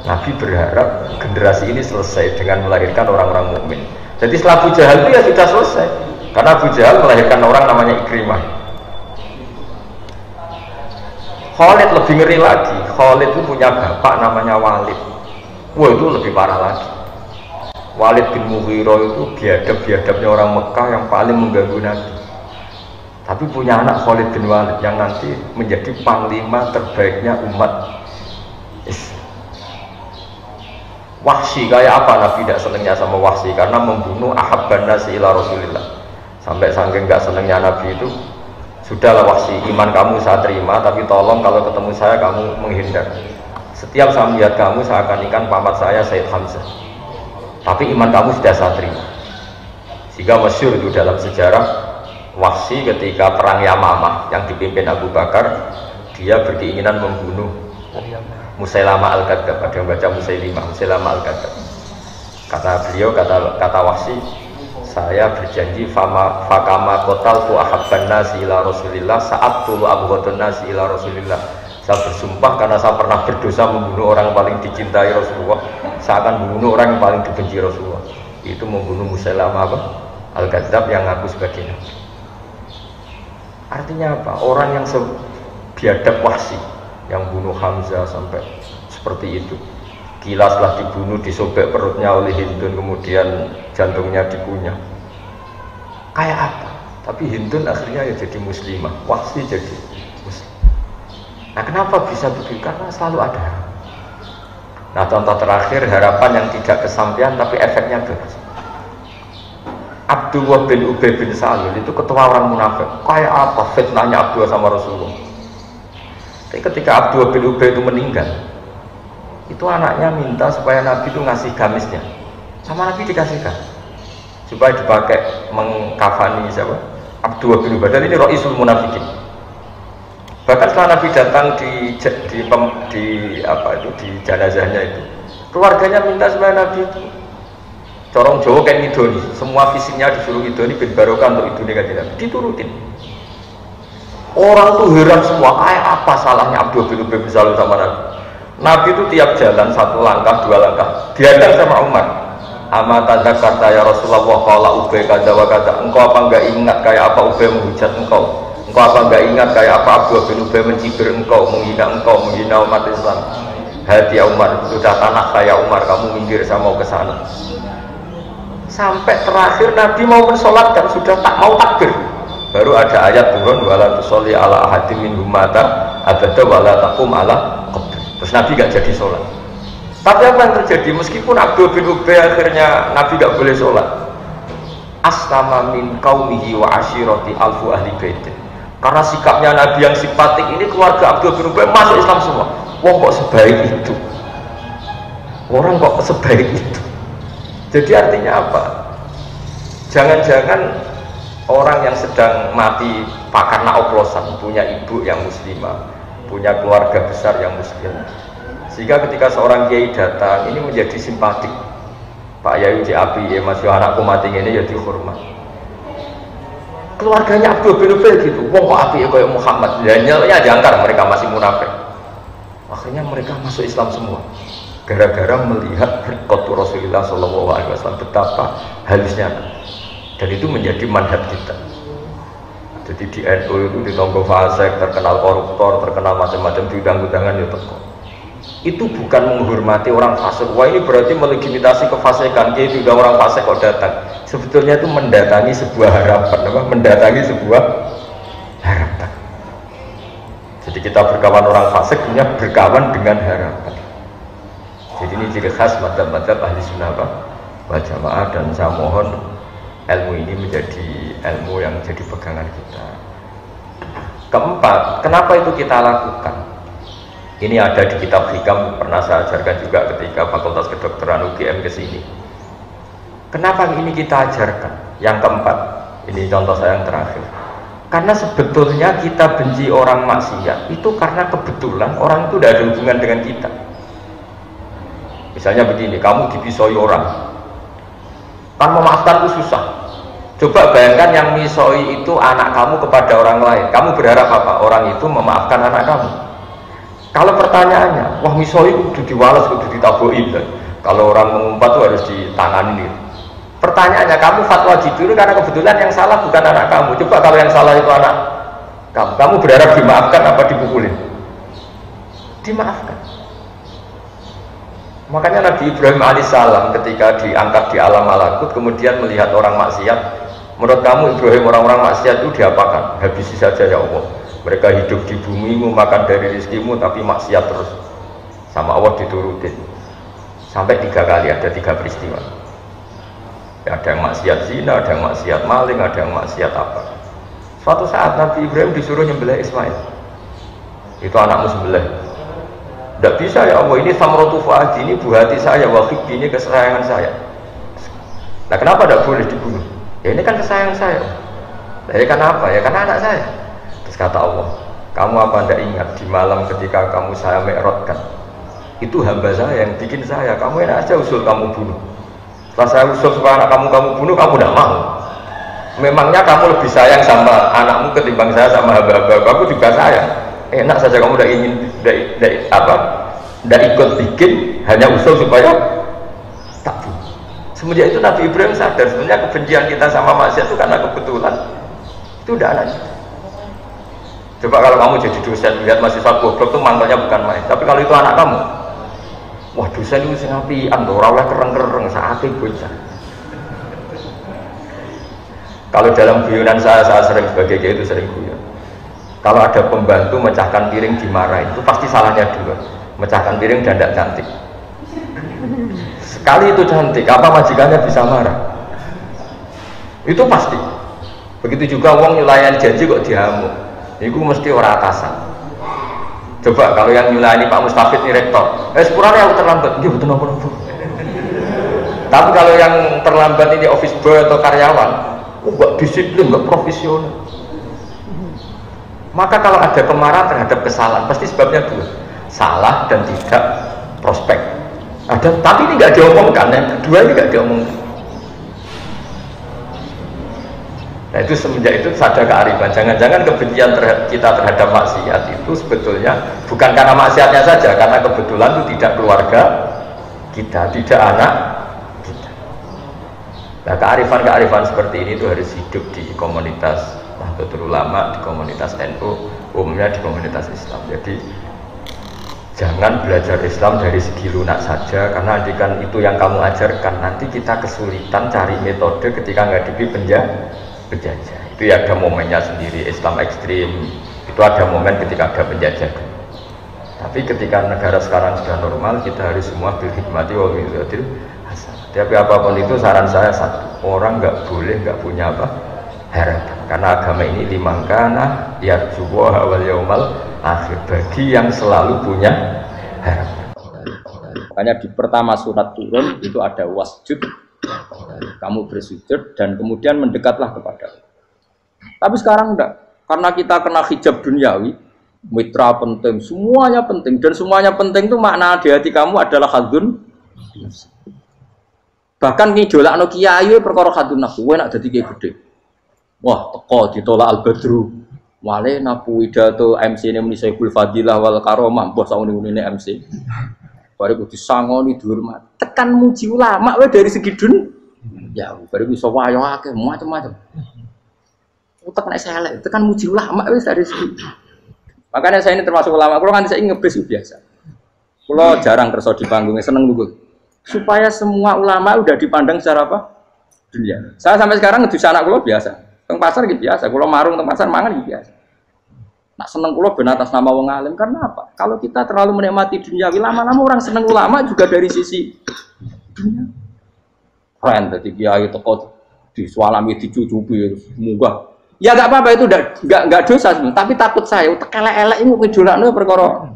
Nabi berharap generasi ini selesai dengan melahirkan orang-orang mukmin. Jadi setelah Abu Jahal itu ya sudah selesai, karena Abu Jahal melahirkan orang namanya Ikrimah. Khalid lebih ngeri lagi. Khalid itu punya bapak namanya Walid. Wah, itu lebih parah lagi. Walid bin Mughirah itu biadab-biadabnya orang Mekah yang paling mengganggu Nabi. Tapi punya anak Khalid bin Walid yang nanti menjadi panglima terbaiknya umat Islam. Wahsy, kayak apa Nabi tidak senangnya sama Wahsy? Karena membunuh ahabban nasi ila Rasulillah. Sampai saking gak senangnya Nabi itu, sudahlah Wahsy, iman kamu saya terima, tapi tolong kalau ketemu saya kamu menghindar. Setiap saya melihat kamu saya akan ikan pamat saya Sayyid Hamzah. Tapi iman kamu sudah saya terima. Sehingga masyhur itu dalam sejarah Wahsy ketika perang Yamamah yang dipimpin Abu Bakar, dia berkeinginan membunuh Musailamah Al-Kadzdzab. Ada yang baca Musailamah Al-Kadzdzab. Kata beliau, kata Wahsy, saya berjanji fakama qataltu ahabban nasi ila Rasulillah saat tulu abghadun nasi ila Rasulillah. Saya bersumpah karena saya pernah berdosa membunuh orang yang paling dicintai Rasulullah, saya akan membunuh orang yang paling dibenci Rasulullah. Itu membunuh Musailamah Al-Kadzdzab yang ngaku sebagai nabi. Artinya apa? Orang yang biadab Wahsy yang bunuh Hamzah sampai seperti itu, gila setelah dibunuh disobek perutnya oleh Hindun, kemudian jantungnya dikunyah, kayak apa? Tapi Hindun akhirnya ya jadi muslimah, Wahsy jadi muslim. Nah, kenapa bisa begitu? Karena selalu ada. Nah, contoh terakhir harapan yang tidak kesampaian tapi efeknya bagus. Abdullah bin Ubay bin Salul itu ketua orang munafik. Kayak apa fitnahnya Abdullah sama Rasulullah? Tapi ketika Abdullah bin Ubay itu meninggal, itu anaknya minta supaya Nabi itu ngasih gamisnya, sama Nabi dikasihkan supaya dipakai mengkafani siapa? Abdullah bin Ubay. Dan ini Ra'isul Munafikin. Bahkan setelah Nabi datang di jenazahnya itu, keluarganya minta supaya Nabi itu corong Jawa kan ngidoni, semua fisiknya disuruh ngidoni bin barokah untuk idoni kan Nabi, diturutin. Orang tuh heran semua, kayak apa salahnya Abdullah bin Ubay bin Salul sama Nabi. Nabi itu tiap jalan satu langkah dua langkah dihadang sama Umar. Amata Jakarta ya Rasulullah, qala Ubay kada wa kada. Engkau apa enggak ingat kayak apa Ubay menghujat engkau? Engkau apa enggak ingat kayak apa Abdullah bin Ubay mencibir engkau, menghina umat Islam? Hati ya Umar, sudah tanah kayak Umar, kamu minggir sama ke sana. Sampai terakhir Nabi mau mensolatkan, sudah tak mau takbir, baru ada ayat turun, wala tusolli ala ahadim minhum mata abada wala taqum ala qabr. Terus Nabi gak jadi sholat. Tapi apa yang terjadi? Meskipun Abdullah bin Ubay akhirnya Nabi gak boleh sholat, aslama min qaumihi wa ashirati alfu ahli baitin. Karena sikapnya Nabi yang simpatik ini, keluarga Abdullah bin Ubay masuk Islam semua. Wah, kok sebaik itu? Orang kok sebaik itu? Jadi artinya apa? Jangan-jangan orang yang sedang mati karena oplosan, punya ibu yang muslimah, punya keluarga besar yang muslim, sehingga ketika seorang kiai datang ini menjadi simpatik. Pak Yayu Api, Mas Yo anakku mati ini ya dihormat. Keluarganya Abdul bin Ubay gitu, wong kok api kayak Muhammad, ya diangkar, mereka masih munafik. Akhirnya mereka masuk Islam semua, gara-gara melihat berkatu Rasulullah SAW betapa halusnya. Dan itu menjadi manhaj kita. Jadi di NU itu di Tonggo Fasek terkenal koruptor, terkenal macam-macam, di undang-undangan ya teko. itu bukan menghormati orang fasik. Wah ini berarti melegitimasi kefasikan. Dia sudah orang fasik kok datang. Sebetulnya itu mendatangi sebuah harapan, apa? Mendatangi sebuah harapan. Jadi kita berkawan orang fasik punya berkawan dengan harapan. Jadi ini ciri khas madzhab-madzhab ahli sunnah wal jamaah, dan saya mohon ilmu ini menjadi ilmu yang jadi pegangan kita. Keempat, kenapa itu kita lakukan? Ini ada di kitab Hikam, pernah saya ajarkan juga ketika Fakultas Kedokteran UGM ke sini. Kenapa ini kita ajarkan? Yang keempat, ini contoh saya yang terakhir. Karena sebetulnya kita benci orang maksiat itu karena kebetulan orang itu tidak ada hubungan dengan kita. Misalnya begini, kamu dipisoi orang, kan memaafkan itu susah. Coba bayangkan yang misoi itu anak kamu kepada orang lain, kamu berharap apa? Orang itu memaafkan anak kamu. Kalau pertanyaannya, wah misoi kudu diwales, kudu ditaboki, kalau orang mengumpat itu harus ditangani. Pertanyaannya, kamu fatwa gitu karena kebetulan yang salah bukan anak kamu. Coba kalau yang salah itu anak kamu berharap dimaafkan apa dipukulin? Dimaafkan. Makanya Nabi Ibrahim alaihissalam ketika diangkat di alam malakut kemudian melihat orang maksiat, menurut kamu Ibrahim orang-orang maksiat itu diapakan? Habisi saja ya Allah. Mereka hidup di bumimu, makan dari rezekimu, tapi maksiat terus. Sama Allah diturutin. Sampai 3 kali, ada 3 peristiwa. Ya, ada yang maksiat zina, ada yang maksiat maling, ada yang maksiat apa. Suatu saat Nabi Ibrahim disuruh nyembelih Ismail. Itu anakmu sembelih. Tidak bisa ya Allah, ini samrotu fuadi, ini buah hati saya, wakib ini kesayangan saya. Nah kenapa tidak boleh dibunuh? Ya ini kan kesayangan saya. Nah, ya kan apa? Ya karena anak saya. Terus kata Allah, kamu apa tidak ingat di malam ketika kamu saya mi'rajkan, itu hamba saya yang bikin saya, kamu enak aja usul kamu bunuh. Setelah saya usul supaya anak kamu bunuh, kamu tidak mau. Memangnya kamu lebih sayang sama anakmu ketimbang saya sama hamba-hamba kamu juga sayang. Enak saja kamu tidak ingin, tidak ikut bikin, hanya usul supaya tak bunuh. Semenjak itu Nabi Ibrahim sadar sebenarnya kebencian kita sama maksiat itu karena kebetulan. Itu udah anak kita. Coba kalau kamu jadi dosen lihat mahasiswa goblok itu mantelnya bukan main. Tapi kalau itu anak kamu, wah dosen itu sing apian, ora oleh kereng-kereng saate bocah. Kalau dalam guyonan saya sering sebagai kiai itu sering guyon. Kalau ada pembantu mecahkan piring dimarahin, itu pasti salahnya dua. Mecahkan piring dan tidak cantik. Sekali itu cantik, apa majikannya bisa marah? Itu pasti. Begitu juga wong nyulayan janji kok dihamuk. Itu mesti orang atasan. Coba kalau yang nyulayani Pak Mustafid ini rektor, sepurane aku terlambat, dia betul nopo. Tapi kalau yang terlambat ini office boy atau karyawan, nggak disiplin, nggak profesional. Maka kalau ada kemarahan terhadap kesalahan, pasti sebabnya dua, salah dan tidak prospek. Ada, tapi ini nggak diomongkan, yang kedua ini nggak diomongkan. Nah itu semenjak itu sadar kearifan. Jangan-jangan kebencian kita terhadap maksiat itu sebetulnya bukan karena maksiatnya saja, karena kebetulan itu tidak keluarga kita, tidak anak kita. Nah kearifan-kearifan seperti ini itu harus hidup di komunitas Nahdlatul Ulama, di komunitas NU, umumnya di komunitas Islam. Jadi jangan belajar Islam dari segi lunak saja, karena kan itu yang kamu ajarkan, nanti kita kesulitan cari metode ketika ngadepi penjajah. Itu ya ada momennya sendiri. Islam ekstrim itu ada momen ketika ada penjajah. Tapi ketika negara sekarang sudah normal, kita harus semua bil hikmati wal mau'izatil hasanah. Tapi apapun itu saran saya satu, orang nggak boleh nggak punya harapan, karena agama ini limangkana yarjuwaha wal yaumal akhir, bagi yang selalu punya harapan. Makanya di pertama surat turun itu ada wasjud, kamu bersujud dan kemudian mendekatlah kepada Allah. Tapi sekarang enggak, karena kita kena hijab duniawi, mitra penting, semuanya penting, dan semuanya penting itu makna di hati kamu adalah hadun. Bahkan ngidolakno kiai perkara hadun nafsu, kowe nak dadi kiai gede. Wah, teko ditolak al-badru. Wale napu widato MC ini Saiful Fadilah wal Karomah, mbah sauni-unine MC. Baru disangoni dihormat. Tekan muji ulama wae dari segi ya, baru bisa wayo akeh macam-macam. Utek nek selek, tekan muji ulama wis dari segi. Makanya saya ini termasuk ulama, kalau kan saya ngebes biasa. Kalau jarang kerso di panggungnya seneng lugu. Supaya semua ulama udah dipandang secara apa? Dunia. Saya sampai sekarang ngedus anak kulo biasa. Teng pasar gitu biasa. Kulo marung teng pasar mangan gitu biasa. Nak seneng kulo ben atas nama wong alim karena apa? Kalau kita terlalu menikmati dunia, lama-lama orang seneng ulama juga dari sisi dunia. Keren tadi kiai teko disualami dicucupi munggah. Ya enggak apa-apa itu enggak dosa sebenarnya, tapi takut saya elek-elek iku ngejolakno perkara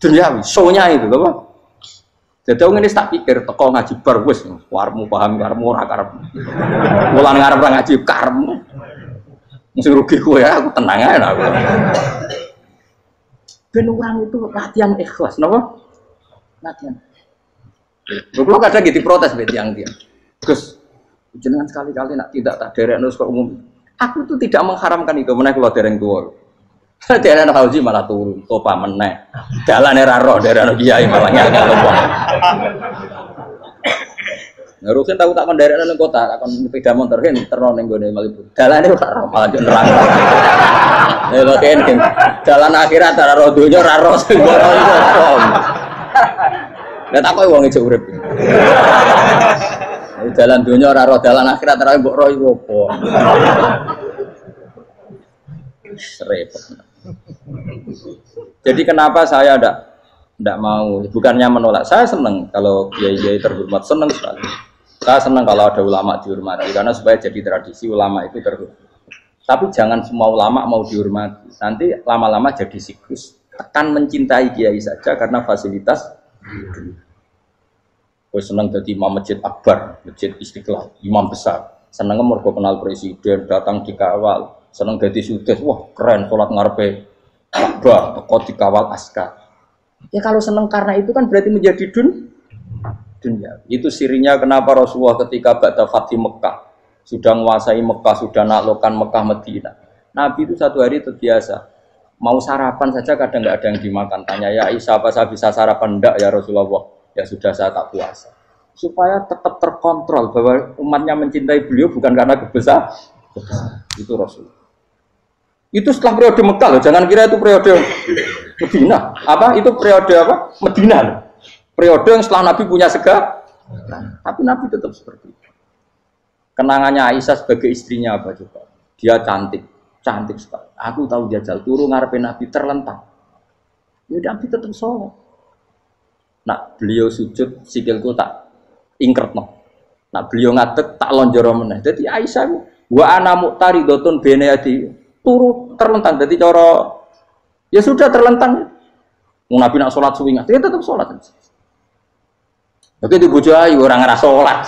duniawi, show-nya itu lho, Pak. Jadi wong ini tak pikir teko ngaji bar wis warmu paham karepmu ora karep. Mulan ngarep ora ngaji karepmu. Mesti rugi kowe ya, aku tenang ae aku. Ben orang itu latihan ikhlas, napa? Latihan. Kalau kadang gitu protes be tiang-tiang. Gus, jenengan sekali-kali nak tidak tak derekno kok umum. Aku tuh tidak mengharamkan itu, meneh kula dereng tuwa. Dereng Fauzi malah turun, topa meneh. Dalane ra roh dereng kiai malah ngel lopo. Ngarusin tahu tak kon derekno ning kota, tak kon sepeda motor kan terno ning gone Malibu. Dalane ora roh malah nerang. Ya lho kan dalan akhirat ora roh donya ora roh sing ora iso. Lah tak koyo wong ijo urip. Dalan dunia ora roh, dalan akhirat ora mbok roh iku apa. Repot. Jadi kenapa saya ndak mau, bukannya menolak. Saya senang kalau kiai-kiai terhormat, senang sekali. Saya senang kalau ada ulama dihormati karena supaya jadi tradisi ulama itu terhormat. Tapi jangan semua ulama mau dihormati. Nanti lama-lama jadi siklus. Tekan mencintai kiai saja karena fasilitas. Gue seneng jadi imam masjid akbar, masjid Istiqlal, imam besar. Seneng mergo kenal presiden, datang dikawal. Seneng jadi sudes, wah keren, sholat ngarepe Ka'bah, teko dikawal askar. Ya kalau seneng karena itu kan berarti menjadi dunia. Itu sirinya kenapa Rasulullah ketika ba'da Fathi Mekah sudah menguasai Mekah, sudah naklukkan Mekah Madinah. Nabi itu satu hari terbiasa. Mau sarapan saja kadang nggak ada yang dimakan. Tanya ya Aisyah, apa saya bisa sarapan? Enggak ya Rasulullah. Ya sudah saya tak puasa. Supaya tetap terkontrol bahwa umatnya mencintai beliau bukan karena kebesaran. Itu Rasul. Itu setelah periode Mekah loh. Jangan kira itu periode Medina. Apa? Itu periode apa? Medina loh. Periode yang setelah Nabi punya segala. Tapi Nabi tetap seperti itu. Kenangannya Aisyah sebagai istrinya apa coba? Dia cantik sekali. Aku tahu jajal turun ngarepe Nabi terlentang. Ya Nabi tetap sholat. Nak beliau sujud sikilku tak ingkretno. Nak beliau ngadeg tak lonjoro meneh. Dadi Aisyah wa ana muqtaridotun bene adi turu terlentang. Dadi cara ya sudah terlentang. Wong Nabi nak salat suwi dia tetap salat. Oke di bojo ayu ora ngrasa salat.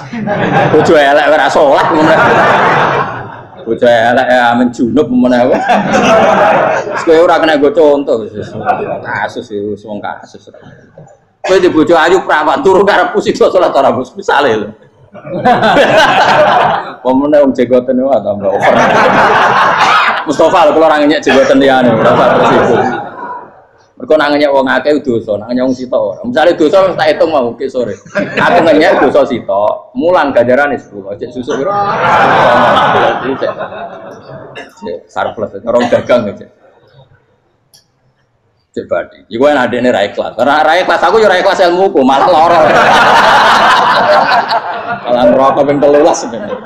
Bojo elek ora salat meneh. Bojo elek amen junub meneh wae. Kowe ora kena go contoh kasus iki wong kasus. Kowe di bojo ayu prawan turu karepku sida salat ora bos misale lho. Pomene wong jegoten wae tambah over. Mustofa lho kula ora ngenyek jegoten liyane ora terus iku. Mergo nang ngenyek wong akeh dosa, nang ngenyek wong sita ora. Misale dosa tak hitung mau ke sore. Aku ngenyek dosa sita, mulang ganjarane 10. Cek susuk piro? Cek surplus orang dagang cek. Cek badi. Iku enak adene ra ikhlas. Ora ikhlas aku ya ora ikhlas ilmuku, malah lara. Malah ngerokok ping 13 sebenarnya.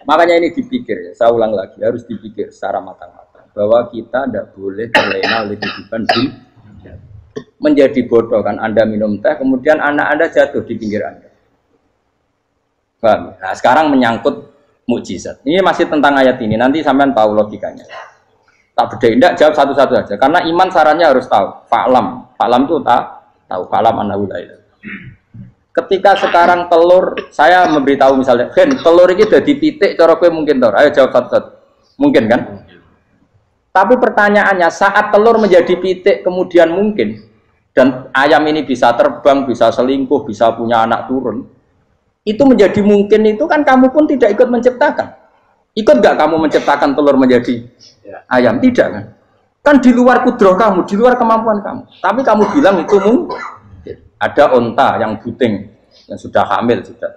Makanya ini dipikir ya, saya ulang lagi harus dipikir secara matang-matang bahwa kita tidak boleh terlena oleh kehidupan dunia. Menjadi bodoh kan Anda minum teh, kemudian anak Anda jatuh di pinggir Anda. Paham? Nah sekarang menyangkut mukjizat. Ini masih tentang ayat ini, nanti sampean tahu logikanya. Tak beda, tidak jawab satu-satu aja. Karena iman sarannya harus tahu. Fa'lam itu tahu. Fa'lam annahu la ilaha. Ketika sekarang telur, saya memberitahu misalnya, Gen, telur ini udah dipitik, cara kowe mungkin tor. Ayo jawab satu-satu. Mungkin kan? Tapi pertanyaannya, saat telur menjadi pitik kemudian mungkin, dan ayam ini bisa terbang, bisa selingkuh, bisa punya anak turun, itu menjadi mungkin itu kan kamu pun tidak ikut menciptakan. Ikut gak kamu menciptakan telur menjadi ayam? Tidak kan? Kan di luar kudroh kamu, di luar kemampuan kamu. Tapi kamu bilang itu mungkin. Ada onta yang buting, yang sudah hamil sudah.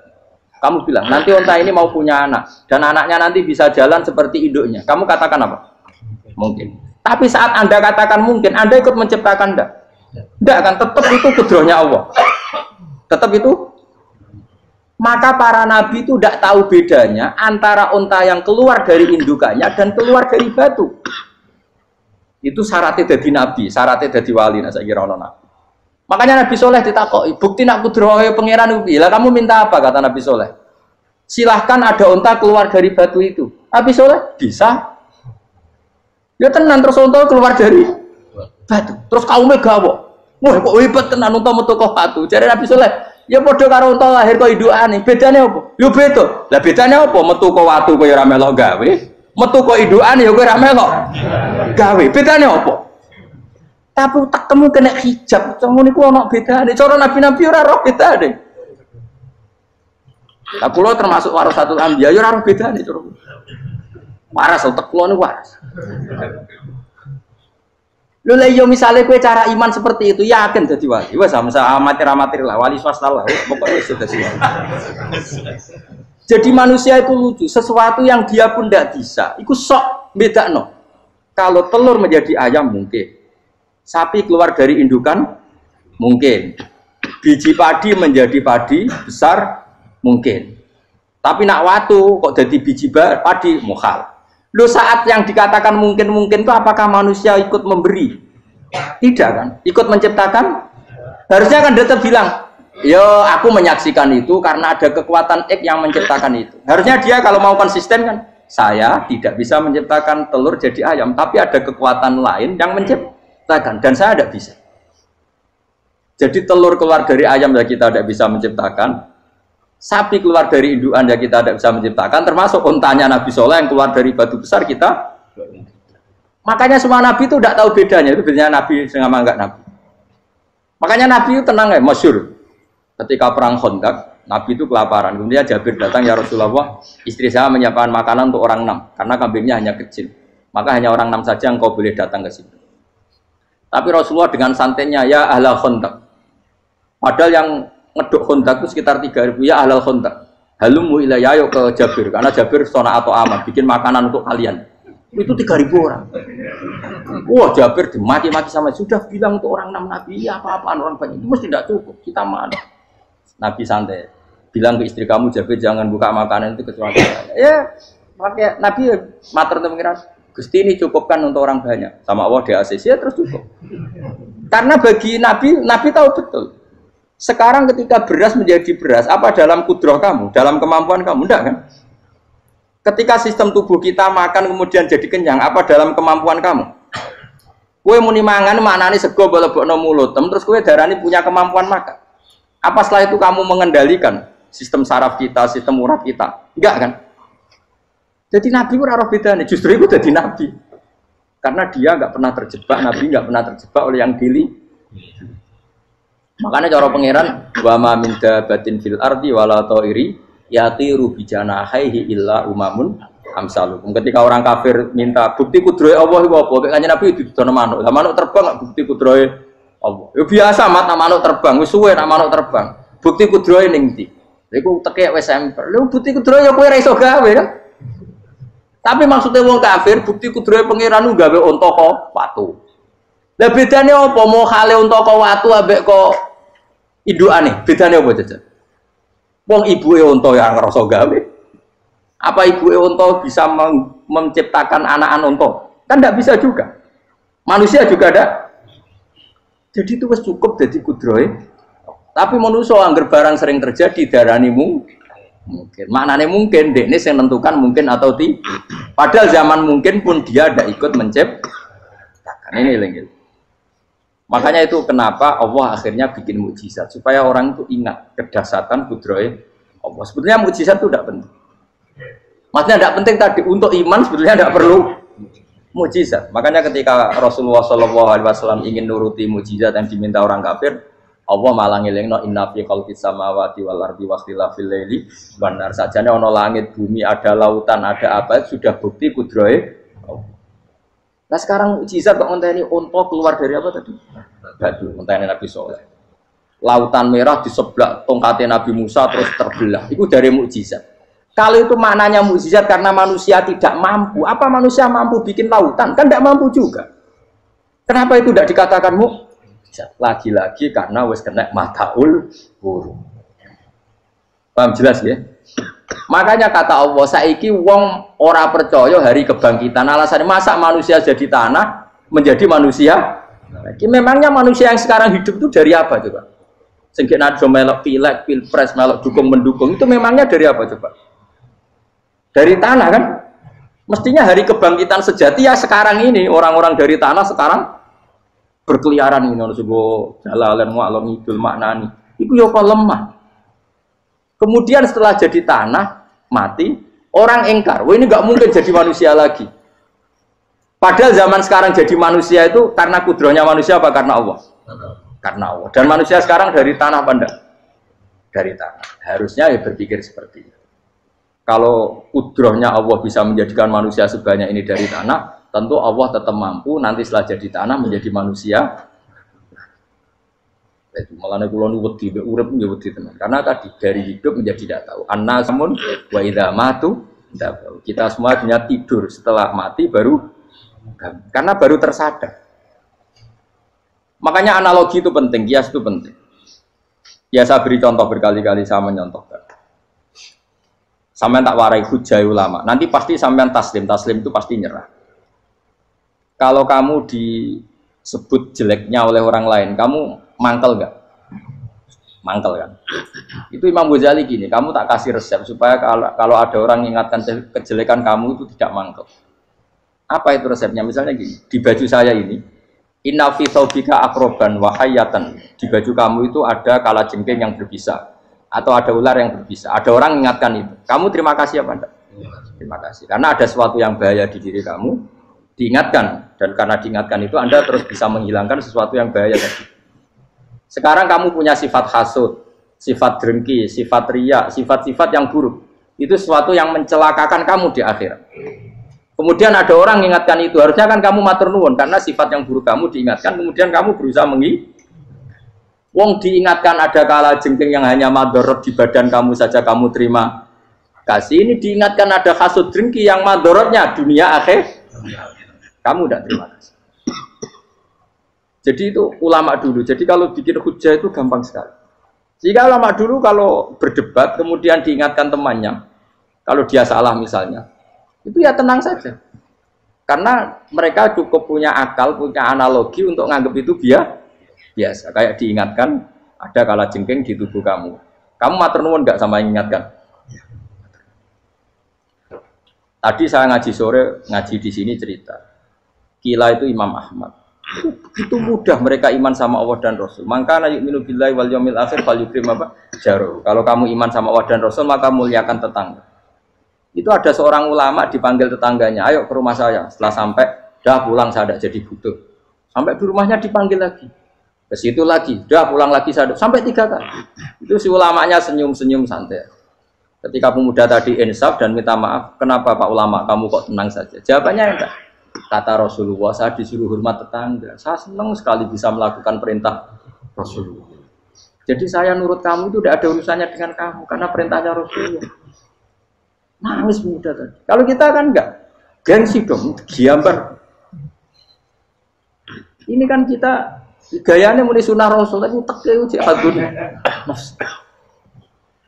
Kamu bilang nanti onta ini mau punya anak dan anaknya nanti bisa jalan seperti induknya. Kamu katakan apa? Mungkin. Tapi saat Anda katakan mungkin, Anda ikut menciptakan enggak? Enggak kan, tetap itu kudrohnya Allah. Tetap itu. Maka para nabi itu tidak tahu bedanya antara unta yang keluar dari indukannya dan keluar dari batu. Itu syaratnya jadi nabi, syaratnya jadi wali. Nah, saya kira nabi. Makanya Nabi Soleh ditakoki, bukti nak kudrohe pangeran ubi. Lah kamu minta apa? Kata Nabi Soleh. Silahkan ada unta keluar dari batu itu. Nabi Soleh bisa. Ya tenan terus unta keluar dari batu. Terus kaumnya gawok. Wah kok hebat tenan unta metu kok batu. Jadi Nabi Soleh, ya padha karo unta lahir kok indukane. Bedane apa? Ya beda. Lah bedane apa? Metu kok watu kok ya ora melok gawe. Metu kok indukane ya kowe ora melok gawe. Bedane apa? Tapi utakmu kena hijab. Kamu niku ana bedane. Cara nabi-nabi ora roh bedane. Lah kula termasuk warasatul anbiya ya ora roh bedane cara. Waras utek kula niku waras. Lho lha yo misale kowe cara iman seperti itu yakin dadi wali. Wes sama amatir-amatir lah wali swasta lah. Pokoknya wis dadi wali. Jadi manusia itu lucu, sesuatu yang dia pun tidak bisa. Iku sok bedakno. Kalau telur menjadi ayam mungkin. Sapi keluar dari indukan mungkin. Biji padi menjadi padi besar mungkin. Tapi nak watu kok jadi biji padi mukhal. Lo saat yang dikatakan mungkin-mungkin itu apakah manusia ikut memberi? Tidak kan? Ikut menciptakan? Harusnya kan tetap bilang, yo aku menyaksikan itu karena ada kekuatan X yang menciptakan itu. Harusnya dia kalau mau konsisten kan, saya tidak bisa menciptakan telur jadi ayam, tapi ada kekuatan lain yang menciptakan dan saya tidak bisa. Jadi telur keluar dari ayam ya kita tidak bisa menciptakan. Sapi keluar dari indukan ya kita tidak bisa menciptakan, termasuk untanya Nabi Soleh yang keluar dari batu besar kita. Makanya semua Nabi itu tidak tahu bedanya, itu bedanya Nabi sama enggak Nabi. Makanya Nabi itu tenang ya, masyhur. Ketika perang Khandaq, Nabi itu kelaparan. Kemudian Jabir datang, ya Rasulullah, istri saya menyiapkan makanan untuk orang 6, karena kambingnya hanya kecil. Maka hanya orang 6 saja yang kau boleh datang ke situ. Tapi Rasulullah dengan santainya, ya ahlal Khandaq. Padahal yang ngeduk Khandaq itu sekitar 3.000, ya ahlal Khandaq. Halumu ilayya, ayo ke Jabir, karena Jabir sona atau aman, bikin makanan untuk kalian. Itu 3.000 orang. Wah, Jabir dimaki-maki sama, sudah bilang untuk orang 6 Nabi, ya apa-apaan orang banyak, itu mesti tidak cukup, kita mana. Nabi santai, bilang ke istri kamu, Jabir jangan buka makanan itu kecuali saya. Ya, makanya Nabi matur untuk mengira, Gusti ini cukupkan untuk orang banyak. Sama Allah di ACC, ya terus cukup. Karena bagi Nabi, Nabi tahu betul. Sekarang ketika beras menjadi beras, apa dalam kudroh kamu, dalam kemampuan kamu? Enggak kan? Ketika sistem tubuh kita makan kemudian jadi kenyang, apa dalam kemampuan kamu? Kue muni mangan maknane sego bolebokno mulut, terus kue darani punya kemampuan makan. Apa setelah itu kamu mengendalikan sistem saraf kita, sistem urat kita? Enggak kan? Jadi Nabi ora roh bedane, justru itu jadi Nabi. Karena dia enggak pernah terjebak, Nabi enggak pernah terjebak oleh yang dili. Makanya cara pangeran wa ma min dabatin fil ardi wala ta'iri yatiru bijanahihi illa umamun amsalukum. Ketika orang kafir minta bukti kudrohe Allah iku apa? Kaya kanjeng Nabi didono manuk. Lah manuk terbang bukti kudrohe Allah. Ya biasa mat manuk terbang, wis suwe nak manuk terbang. Bukti kudrohe ning ndi? Iku teke wis empel. Lha bukti kudrohe ya kowe ora iso gawe kan? Tapi maksudnya wong kafir bukti kudrohe pangeran ku gawe unta kok watu. Lah bedane apa? Mau hale unta kok watu ambek kok indukane? Bedane apa jajan? Wong ibuke unta yang ngrasa gawe. Apa ibuke unta bisa menciptakan anak-anak unta? Kan tidak bisa juga. Manusia juga ada. Jadi itu wis cukup dadi kudrohe. Tapi manusia angger barang sering terjadi darani mungkin. Maknane mungkin dekne sing nentukan mungkin atau tidak. Padahal zaman mungkin pun dia ada ikut menciptakan. Ini lagi. Makanya itu kenapa Allah akhirnya bikin mukjizat supaya orang itu ingat kedahsyatan kudrohe Allah. Sebetulnya mukjizat itu tidak penting. Maksudnya tidak penting tadi untuk iman sebetulnya tidak perlu mukjizat. Makanya ketika Rasulullah SAW ingin nuruti mukjizat yang diminta orang kafir, Allah malah ngelingno inna fi khalqis samawati wal ardi wakhtilafil laili wan nar. Sajane ana langit, bumi, ada lautan, ada apa sudah bukti kudrohe Allah. Nah sekarang mukjizat kok ngenteni unta keluar dari apa tadi? Batu, ngenteni Nabi Soleh. Lautan merah di sebelah tongkatnya Nabi Musa terus terbelah. Itu dari mukjizat. Kalau itu maknanya mukjizat karena manusia tidak mampu. Apa manusia mampu bikin lautan? Kan tidak mampu juga. Kenapa itu tidak dikatakan mukjizat? Lagi-lagi karena wis kena mataul huruf. Paham jelas ya? Makanya kata Allah, saiki wong ora percaya hari kebangkitan. Alasannya masa manusia jadi tanah menjadi manusia? Memangnya manusia yang sekarang hidup itu dari apa coba? Sehingga nado melok pilek, pilpres, melok dukung mendukung itu memangnya dari apa coba? Dari tanah kan? Mestinya hari kebangkitan sejati ya sekarang ini orang-orang dari tanah sekarang berkeliaran ini harus go jalalan mu'alon ngidul maknani. Itu ya kok lemah. Kemudian setelah jadi tanah mati, orang engkar. Wah ini nggak mungkin jadi manusia lagi. Padahal zaman sekarang jadi manusia itu karena kudrohnya manusia apa karena Allah? Karena Allah. Dan manusia sekarang dari tanah apa enggak? Dari tanah. Harusnya ya berpikir seperti itu. Kalau kudrohnya Allah bisa menjadikan manusia sebanyak ini dari tanah, tentu Allah tetap mampu nanti setelah jadi tanah menjadi manusia. Itu malah nek kula wedi urip nggih wedi tenan. Karena tadi dari hidup menjadi tidak tahu. Annasamun wa idza matu tahu. Kita semua hanya tidur, setelah mati baru karena baru tersadar. Makanya analogi itu penting, kias itu penting. Ya saya beri contoh berkali-kali, saya menyontohkan. Sampean tak warai hujah ulama. Nanti pasti sampean taslim itu pasti nyerah. Kalau kamu disebut jeleknya oleh orang lain, kamu mangkel nggak? Mangkel kan? Itu Imam Ghazali gini, kamu tak kasih resep supaya kalau ada orang mengingatkan kejelekan kamu itu tidak mangkel. Apa itu resepnya? Misalnya gini, di baju saya ini, inna fi thawbika akroban wa hayatan. Di baju kamu itu ada kalajengking yang berbisa atau ada ular yang berbisa. Ada orang mengingatkan itu. Kamu terima kasih apa enggak? Terima kasih. Karena ada sesuatu yang bahaya di diri kamu, diingatkan, dan karena diingatkan itu Anda terus bisa menghilangkan sesuatu yang bahaya tadi. Sekarang kamu punya sifat hasud, sifat dengki, sifat riya, sifat-sifat yang buruk. Itu sesuatu yang mencelakakan kamu di akhirat. Kemudian ada orang mengingatkan itu, harusnya kan kamu matur nuwun karena sifat yang buruk kamu diingatkan, kemudian kamu berusaha wong diingatkan ada kalajengking yang hanya madorot di badan kamu saja kamu terima kasih. Ini diingatkan ada hasud dengki yang madorotnya dunia akhir, kamu tidak terima kasih. Jadi itu ulama dulu. Jadi kalau bikin hujah itu gampang sekali. Jika ulama dulu kalau berdebat kemudian diingatkan temannya, kalau dia salah misalnya, itu ya tenang saja. Karena mereka cukup punya akal, punya analogi untuk nganggap itu biasa. Kayak diingatkan ada kalajengking di tubuh kamu. Kamu matur nuwun nggak sama ingatkan? Tadi saya ngaji sore, ngaji di sini cerita. Kila itu Imam Ahmad. Begitu mudah mereka iman sama Allah dan Rasul. Maka yu'minu billahi wal yaumil akhir falyukrim apa? Jaruh. Kalau kamu iman sama Allah dan Rasul maka muliakan tetangga. Itu ada seorang ulama dipanggil tetangganya, ayo ke rumah saya. Setelah sampai, dah pulang saya tidak jadi butuh. Sampai di rumahnya dipanggil lagi. Ke situ lagi, dah pulang lagi saya sampai 3 kali. Itu si ulamanya senyum-senyum santai. Ketika pemuda tadi insaf dan minta maaf, kenapa Pak Ulama kamu kok tenang saja? Jawabannya enggak. Kata Rasulullah, saya disuruh hormat tetangga. Saya senang sekali bisa melakukan perintah Rasulullah. Jadi saya nurut kamu itu tidak ada urusannya dengan kamu, karena perintahnya Rasulullah. Nangis pemuda tadi. Kalau kita kan enggak, gengsi dong, giambar. Ini kan kita gayanya muni sunah Rasul, tapi tekeu jihadun.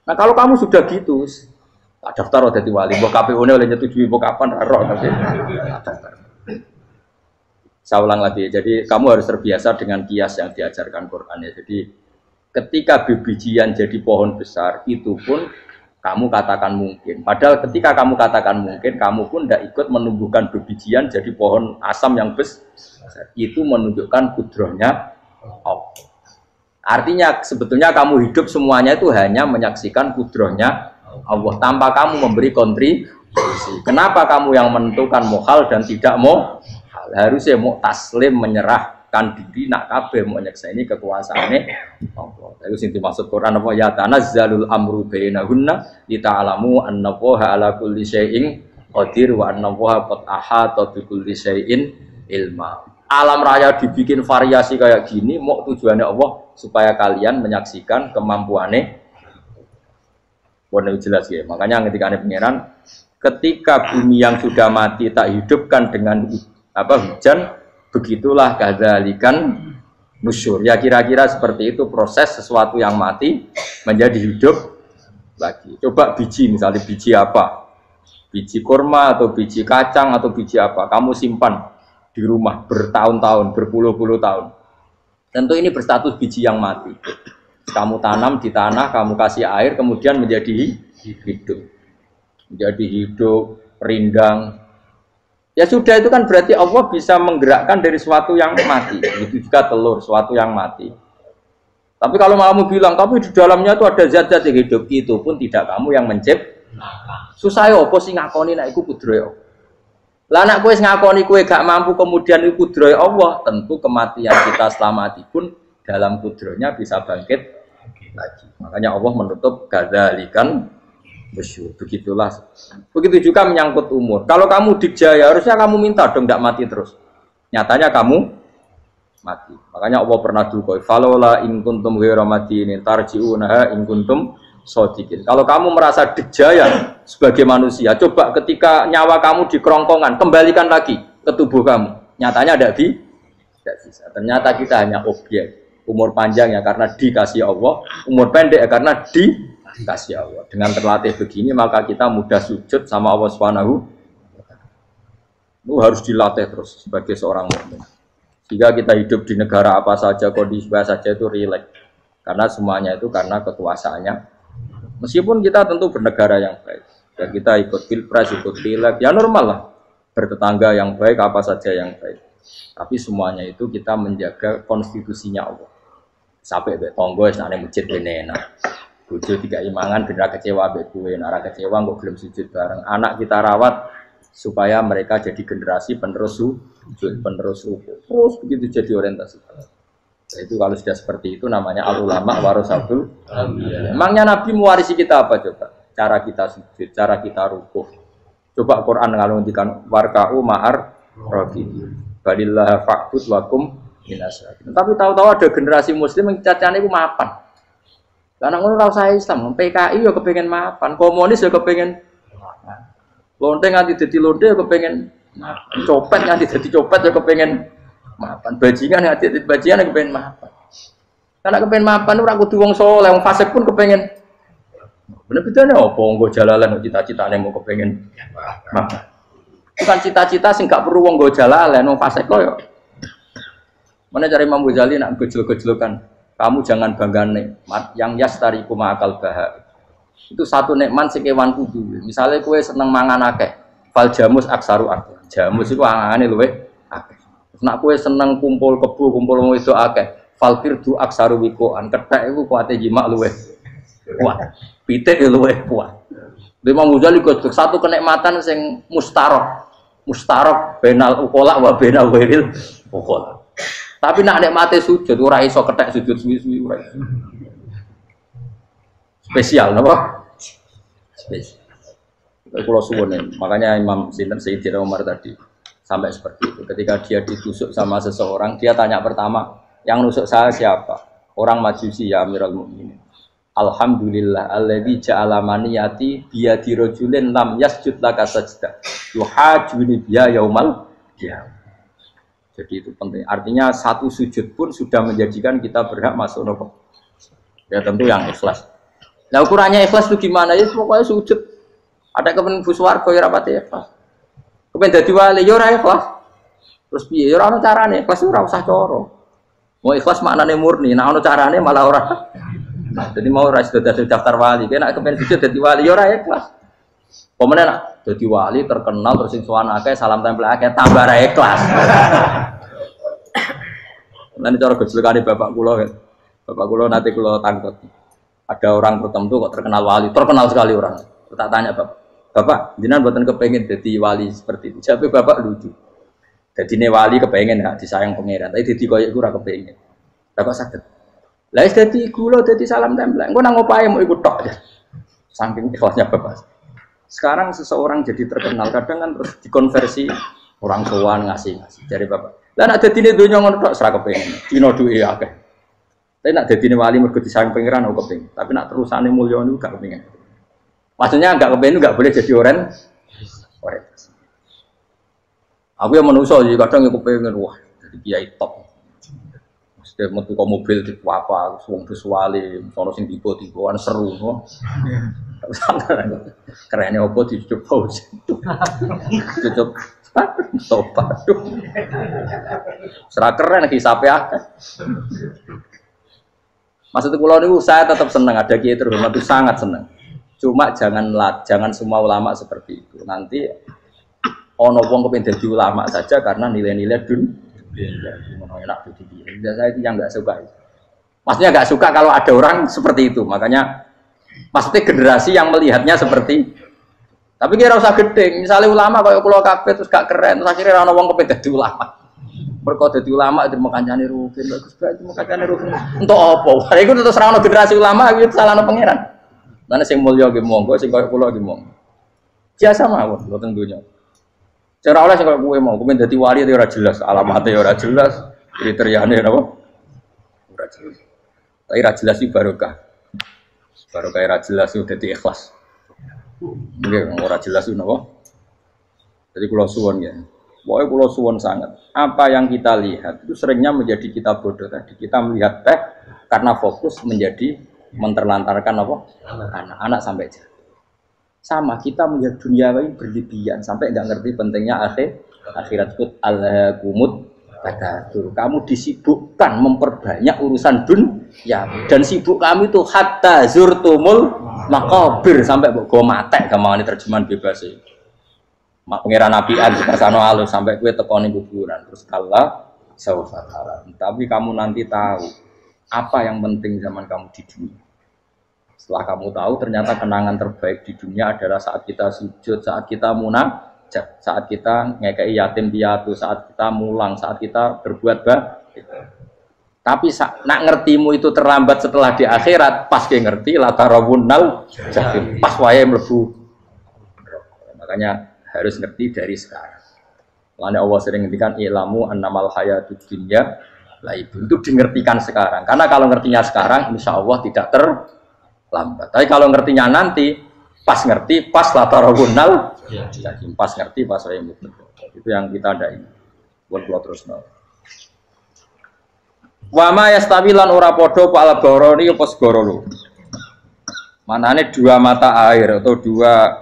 Nah kalau kamu sudah gitu, tak daftar jadi wali, mbok KPU-ne oleh nyetujui mbok kapan roh tapi daftar. Saya ulang lagi, jadi kamu harus terbiasa dengan kias yang diajarkan Quran ya. Jadi ketika bibijian jadi pohon besar, itu pun kamu katakan mungkin. Padahal ketika kamu katakan mungkin, kamu pun tidak ikut menumbuhkan bibijian jadi pohon asam yang besar. Itu menunjukkan kudrohnya Allah. Artinya sebetulnya kamu hidup semuanya itu hanya menyaksikan kudrohnya Allah tanpa kamu memberi kontribusi. Kenapa kamu yang menentukan mohal dan tidak mau? Harusnya mau taslim menyerahkan diri nak kabeh mau nyekseni kekuasaane Allah. Itu sing dimaksud Quran apa ya tanazzalul amru bainahunna lita'lamu annallaha ala kulli syai'in qadir wa annallaha qad ahata bi kulli syai'in ilma. Alam raya dibikin variasi kayak gini mau tujuannya Allah supaya kalian menyaksikan kemampuannya. Warna jelas ya. Makanya ketika ada pangeran, ketika bumi yang sudah mati tak hidupkan dengan hujan, Begitulah kadzalikan nusyur. Ya kira-kira seperti itu proses sesuatu yang mati menjadi hidup lagi. Coba biji, misalnya biji apa? Biji kurma atau biji kacang atau biji apa? Kamu simpan di rumah bertahun-tahun, berpuluh-puluh tahun. Tentu ini berstatus biji yang mati. Kamu tanam di tanah, kamu kasih air, kemudian menjadi hidup. Menjadi hidup, rindang. Ya sudah, itu kan berarti Allah bisa menggerakkan dari sesuatu yang mati. Itu juga telur, sesuatu yang mati. Tapi kalau kamu bilang, tapi di dalamnya itu ada zat-zat yang hidup, itu pun tidak kamu yang menciptakan. Susah ya apa sih ngakoni nek iku kudrohe Allah. Lah nek kowe ngakoni kowe gak mampu kemudian iku kudrohe Allah, tentu kematian kita setelah mati pun dalam kudrohnya bisa bangkit lagi. Makanya Allah menutup kadzalikan nusyur. Begitulah. Begitu juga menyangkut umur. Kalau kamu dijaya harusnya kamu minta dong tidak mati terus. Nyatanya kamu mati. Makanya Allah pernah dukoi falola in kuntum ghairu madinin tarji'unaha in kuntum shodiqin. Kalau kamu merasa dijaya sebagai manusia, coba ketika nyawa kamu di kerongkongan, kembalikan lagi ke tubuh kamu. Nyatanya tidak bisa. Ternyata kita hanya objek. Umur panjang ya karena dikasih Allah, umur pendek ya karena dikasih Allah. Dengan terlatih begini maka kita mudah sujud sama Allah Subhanahu. Itu harus dilatih terus sebagai seorang mukmin. Jika kita hidup di negara apa saja, kondisi apa saja itu rileks. Karena semuanya itu karena kekuasaannya. Meskipun kita tentu bernegara yang baik, dan kita ikut pilpres, ikut pileg, ya normal lah. Bertetangga yang baik, apa saja yang baik. Tapi semuanya itu kita menjaga konstitusinya Allah. Sampai betonggo, senane masjid enak. Bojo tiga imangan, benar kecewa bekue, nara kecewa, kok belum sujud bareng. Anak kita rawat supaya mereka jadi generasi penerus sujud, penerus rukuk. Terus begitu jadi orientasi. Nah, itu kalau sudah seperti itu namanya al-ulama warasatul anbiya. Emangnya Nabi mewarisi kita apa coba? Cara kita sujud, cara kita rukuk. Coba Quran kalau ngendikan warka'u ma'ar rafiqin. Balillah fa'bud wakum minasyakin. Tapi tahu-tahu ada generasi muslim yang cacane iku mapan. Karena ngono ora usah Islam, PKI ya kepengin mapan, komunis ya kepengin mapan. Lonte nganti dadi lonte ya kepengin mapan. Copet nganti dadi copet ya kepengin mapan, bajingan hati bajingan kepengen mapan. Karena kepengen mapan ora kudu wong saleh, wong fasik pun kepengen. Bener bedane apa nggo jalalan cita-citane mau kepengen mapan. Bukan cita-cita sing gak perlu wong nggo jalalan, wong fasik kok ya. Mana cari Imam Ghazali nak gejol-gejolokan. Kamu jangan bangga nikmat yang yastariku ma'akal baha. Itu satu nikmat sing kewan kudu. Misalnya kowe seneng mangan akeh, fal jamus aksaru akeh. Jamus iku angane luwih akeh. Nak kowe seneng kumpul kebo, kumpul wedok akeh. Falkir du aksaru wikoan. Kethek iku kuwate jimak luwih kuat. Pitik luwih kuat. Imam Ghazali kok satu kenikmatan sing mustarok. Mustarok benal ukola wa benal wiril ukola. Tapi nak nikmate sujud ora iso kethek sujud suwi-suwi ora. Spesial napa? Spesial. Kalau suwun makanya Imam Sinten Sayyidina Umar tadi sampai seperti itu. Ketika dia ditusuk sama seseorang, dia tanya pertama, yang nusuk saya siapa? Orang Majusi ya Amirul Mukminin. Alhamdulillah alladzi ja'ala maniyati biyadi rajulin lam yasjud laka sajdah. Yuhajuni biya yaumal qiyamah. Jadi itu penting. Artinya satu sujud pun sudah menjadikan kita berhak masuk neraka. Ya tentu yang ikhlas. Nah ukurannya ikhlas itu gimana? Ya pokoknya sujud. Ada kepen buswarga ya rapati ikhlas. Kepen dadi wali ya ora ikhlas. Terus piye? Ya ora ono carane. Ikhlas ora usah cara. Mau ikhlas maknane murni, nek ono carane malah ora. Jadi mau ora sudah daftar wali. Nek kepen sujud dadi wali ya ora ikhlas. Pemene nak dadi wali terkenal terus sing sowan akeh salam tempel akeh tambah ra ikhlas. Lan cara gejolakane bapak kula kan. Bapak kula nate kula tangkep. Ada orang tertentu kok terkenal wali, terkenal sekali orang. Tak tanya Bapak, jenengan mboten kepengin dadi wali seperti itu. Jawabe bapak lucu. Dadine wali kepengin gak disayang pangeran, tapi dadi koyo iku ora kepengin. Lah kok saged. Lah wis dadi kula dadi salam tempel. Engko nang opahe mau ikut tok. Saking ikhlasnya bapak. Sekarang seseorang jadi terkenal kadang kan terus dikonversi orang sowan ngasih. Dari bapak. Lah nek dadine donya ngono tok ora kepengin. Dina duwe akeh. Tapi nak dadine wali mergo disayang pangeran aku kepengin. Tapi nak terusane mulya niku gak kepengin. Maksudnya enggak kepengin enggak boleh jadi orientasi. Aku yang manusia sih kadang aku kepengin wah jadi kiai top. Mesti metu kok mobil di apa, wong visuale, sono sing tiba-tiba seru no. Kerennya opo dicoba. Cucuk tobat. Serah keren hisabe akeh. Maksud kula niku saya tetap senang ada kiai terhormat itu sangat senang. Cuma jangan semua ulama seperti itu. Nanti ono wong kepengin dadi ulama saja karena nilai-nilai dunia. Enak jadi dia. Saya itu yang nggak suka. Maksudnya nggak suka kalau ada orang seperti itu. Makanya maksudnya generasi yang melihatnya seperti. Tapi kira usah gede. Misalnya ulama kalau kula kabeh terus gak keren, terus akhirnya ono wong kepengin dadi ulama. Mergo dadi ulama terima kancane rugen, bagus banget terima kancane rugen. Entuk apa? Iku terus ora ono generasi ulama iki salahno pangeran. Lan sing mulya nggih monggo, sing koyo kula nggih monggo. Biasa mawon mboten donya. Cara oleh sing koyo kowe mau, kowe dadi wali ora jelas, alamate ora jelas, kriteriane napa? Ora jelas. Tapi ora jelas iki barokah. Barokah ora jelas itu dadi ikhlas. Nggih, ora jelas itu napa? Jadi kula suwun ya. Pokoknya kula suwun sangat. Apa yang kita lihat itu seringnya menjadi kita bodoh tadi. Kita melihat teh karena fokus menjadi menterlantarkan apa? Anak-anak sampai jatuh. Sama kita melihat dunia ini berlebihan sampai nggak ngerti pentingnya akhirat itu al-kumut takatsur. Kamu disibukkan memperbanyak urusan dunia dan sibuk kamu itu hatta zurtumul maqabir sampai go mate gampangane terjemahan bebas iki. Pangeran Nabian di kasano alus sampai kue tekoni kuburan terus kalah saufatara. Tapi kamu nanti tahu apa yang penting zaman kamu di dunia. Setelah kamu tahu ternyata kenangan terbaik di dunia adalah saat kita sujud, saat kita munajat, saat kita ngekei yatim piatu, saat kita mulang, saat kita berbuat baik. Tapi nak ngertimu itu terlambat setelah di akhirat, pas ke ngerti latarawunnal jahim, pas wae mlebu. Makanya harus ngerti dari sekarang. Lalu Allah sering ngertikan ilamu annamal hayatud dunya itu dingertikan sekarang. Karena kalau ngertinya sekarang, insya Allah tidak terlambat. Tapi kalau ngertinya nanti, pas ngerti, pas latarawunnal jahim, pas ngerti, pas saya mutlak. Itu yang kita ada ini. Buat terus nol. Wama yastawilan ora podo pal goroni apa segorolo. Manane dua mata air atau dua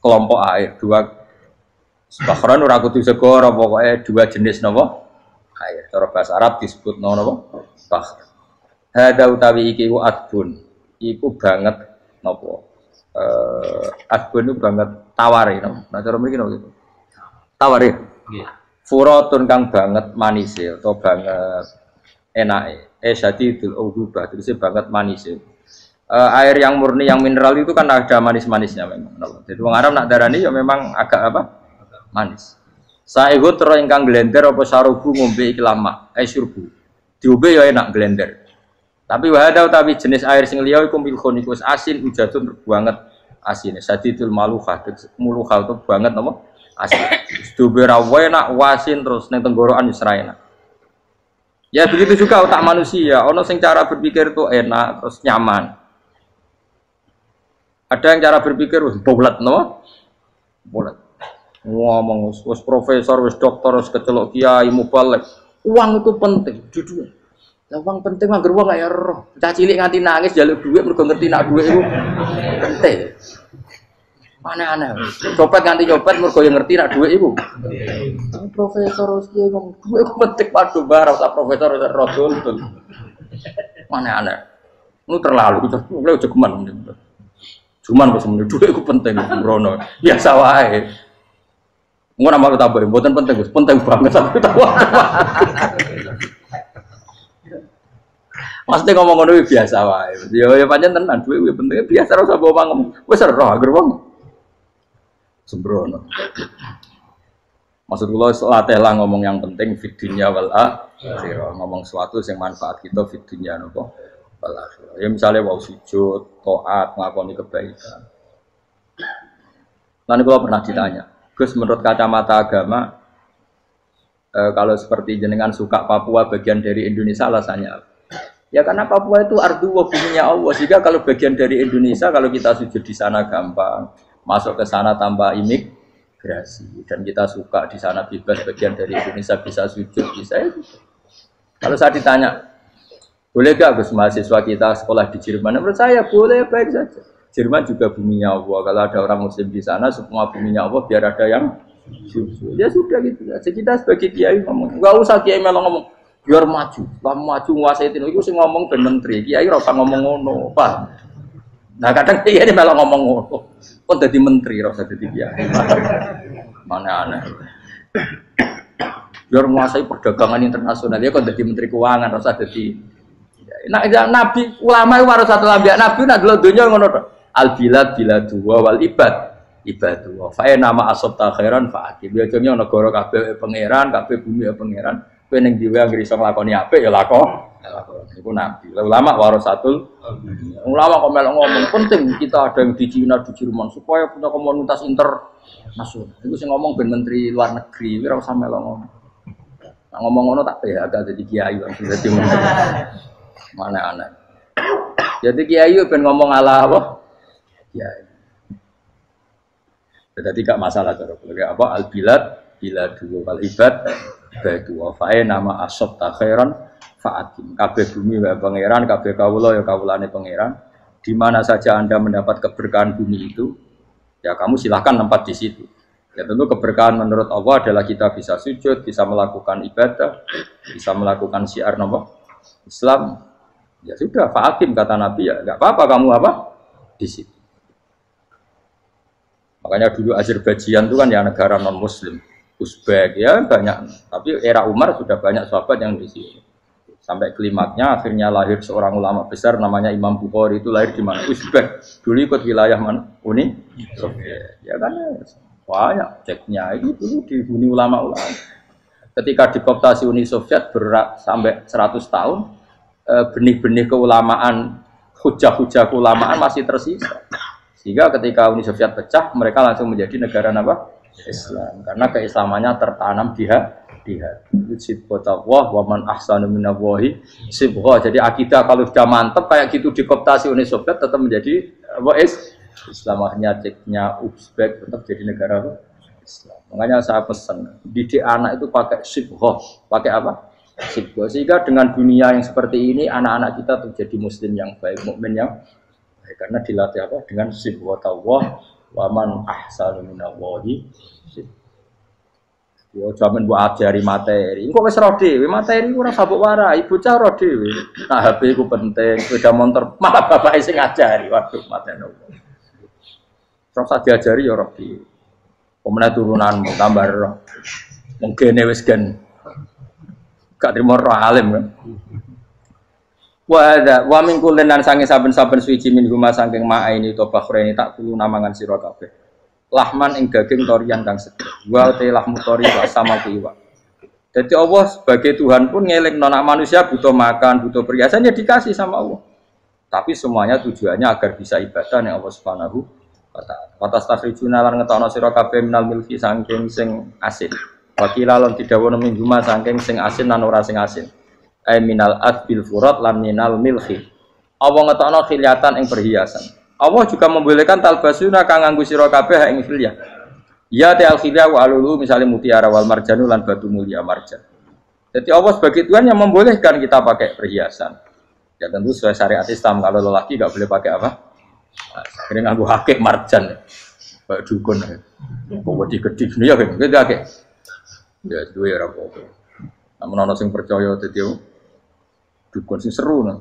kelompok air, dua bahron ora kudu segoro, pokoknya dua jenis napa? Air. Cara bahasa Arab disebut napa? Bahr. Hada utawi iki ku adbun. Iku banget napa? Adbun itu banget tawari napa? Nah cara mriki napa gitu. Tawari. Nggih. Furatun kang banget manise atau banget enake. Syadidul ubah, terus banget manise. Air yang murni yang mineral itu kan ada manis-manisnya memang. Jadi wong Arab nak darani ya memang agak apa? Manis. Saehu tero ingkang glender apa sarubu ngombe iki lama, syurbu. Diombe ya enak glender. Tapi wahada utawi jenis air sing liya iku milkhun iku asin ujatun banget asine. Sadidul maluha, muluha itu banget napa? Asin. Diombe ra enak wasin terus ning tenggorokan wis ra enak. Ya begitu juga otak manusia, ono sing cara berpikir itu enak terus nyaman. Ada yang cara berpikir wis bolet no? Bolet. Ngomong wis profesor, wis dokter, wis kecelok kiai mubalek. Uang itu penting di dunia. Lah uang penting anggar uang kaya roh. Cah cilik nganti nangis njaluk dhuwit mergo ngerti nak dhuwit iku penting. Aneh-aneh. Copet nganti nyopet mergo yang ngerti nak dhuwit iku. Profesor wis kiai ngomong dhuwit iku penting padha bareng sak profesor wis rodol. Aneh-aneh. Lu terlalu mulai jogeman. Cuman kok semeneh dhuwit iku penting rono. Biasa wae. Ngono malu tambah mboten penting, Gus. Penting banget sampe tahu. Mesti ngomong ngono biasa wae. Ya pancen tenan dhuwit kuwi penting biasa ora usah bawa ngomong. Wis roh agar wong sembrono. Maksud kula latih lah ngomong yang penting fid dunya wal akhirah. Ngomong sesuatu yang manfaat kita fid dunya napa? Wal akhirah. Ya misalnya wau sujud, taat, ngakoni kebaikan. Nanti kula pernah ditanya, Gus menurut kacamata agama kalau seperti jenengan suka Papua bagian dari Indonesia alasannya apa? Ya karena Papua itu ardu wa buminya Allah. Jika kalau bagian dari Indonesia kalau kita sujud di sana gampang, masuk ke sana tanpa imigrasi. gerasi dan kita suka di sana bebas bagian dari Indonesia bisa sujud bisa ya. Kalau saya ditanya boleh gak Gus mahasiswa kita sekolah di Jerman? Menurut saya boleh baik saja. Jerman juga buminya Allah. Kalau ada orang Muslim di sana semua buminya Allah biar ada yang sujud. Ya sudah gitu. Jadi kita sebagai kiai ngomong nggak usah kiai malah ngomong biar maju, maju nguasai itu sih ngomong ben menteri. Kiai ora usah ngomong ngono, Pak. Nah kadang kiai malah ngomong ngono. Kok jadi menteri ora usah jadi kiai. Mana aneh. Biar menguasai perdagangan internasional dia kok jadi menteri keuangan ora usah jadi. Nah nabi ulama itu harus satu nabi nak dulu dunia ngono to. Al bilad biladu wal ibadu. Fa nama asabta khairan fa akib. Ya jenenge negara kabeh pangeran, kabeh bumi pangeran. Kowe ning dhewe anggere iso nglakoni apik ya lakon. Iku nabi. Ulama warasatul ulama kok melok ngomong penting kita ada yang di Cina di Jerman supaya punya komunitas internasional. Iku sing ngomong ben menteri luar negeri ora usah melok ngomong. Nah, ngomong ngono tak ya agak jadi kiai wong dadi menteri. Mana aneh. Jadi kiai ben ngomong ala apa? Kiai. Jadi gak masalah cara apa al bilad biladu wal ibad baitu wa fa nama asab ta khairan fa'atim. Kabeh bumi wae pangeran, kabeh kawula ya kawulane pangeran. Di mana saja Anda mendapat keberkahan bumi itu, ya kamu silahkan tempat di situ. Ya tentu keberkahan menurut Allah adalah kita bisa sujud, bisa melakukan ibadah, bisa melakukan syiar nama Islam. Ya sudah, fa'atim kata Nabi ya, enggak apa-apa kamu apa di situ. Makanya dulu Azerbaijan itu kan ya negara non Muslim. Uzbek ya banyak, tapi era Umar sudah banyak sahabat yang di sini. Sampai klimaknya akhirnya lahir seorang ulama besar namanya Imam Bukhari itu lahir di mana? Uzbek. Dulu ikut wilayah mana? Uni Soviet. Ya kan banyak ceknya itu dulu dihuni ulama-ulama. Ketika dikooptasi Uni Soviet berat sampai 100 tahun, benih-benih keulamaan, hujah-hujah keulamaan masih tersisa. Sehingga ketika Uni Soviet pecah, mereka langsung menjadi negara apa? Islam, karena keislamannya tertanam di hati. Sibghatullah wa man ahsanu minallahi sibghah. Jadi akidah kalau sudah mantap kayak gitu dikooptasi Uni Soviet tetap menjadi apa? Islam. Akhirnya ceknya Uzbek tetap jadi negara apa? Islam. Makanya saya pesan didik anak itu pakai sibghah. Pakai apa? Sibghah. Sehingga dengan dunia yang seperti ini anak-anak kita terjadi muslim yang baik, mukmin yang baik, karena dilatih apa? Dengan sibghatullah wa man ahsanu minallahi yo jaman mbok ajari materi engko wis ro dhewe materi ora sabuk warai bocah ro dhewe nah HP ku penting sepeda motor malah bapake sing ngajari waduh mateni terus diajari yo ro dhewe pemenah turunanmu tambah ro mungkin wis gen gak trimo ro alim kan wa min kullin lan sange saben-saben suci min huma saking ma'aini to bakhreni tak kulo namangan sira kabeh. Lahman ing daging torian kang seger. Wa te lahmu tori wa sama iwa. Jadi Allah sebagai Tuhan pun ngelingno nek manusia butuh makan, butuh perhiasan ya dikasih sama Allah. Tapi semuanya tujuannya agar bisa ibadah ning Allah Subhanahu wa taala. Wa tastakhrijuna lan ngetokno sira kabeh minal milki saking sing asin. Wa kilalon didhawuhna min huma saking sing asin lan ora sing asin. Minal adbil furat lan minal milhi. Allah ngetokno khiliatan ing perhiasan. Allah juga membolehkan talbasuna kang nganggo sira kabeh ing khilyah. Ya ta'al khilyah wa alulu misalnya mutiara wal marjanu lan batu mulia marjan. Jadi Allah sebagai Tuhan yang membolehkan kita pakai perhiasan. Ya tentu sesuai syariat Islam kalau lelaki enggak boleh pakai apa? Akhirnya nganggo hakik marjan. Kayak dukun. Kok digedhi ya gitu akeh. Ya duwe ora apa-apa. Namun ana sing percaya dadi dukun sing seru nah.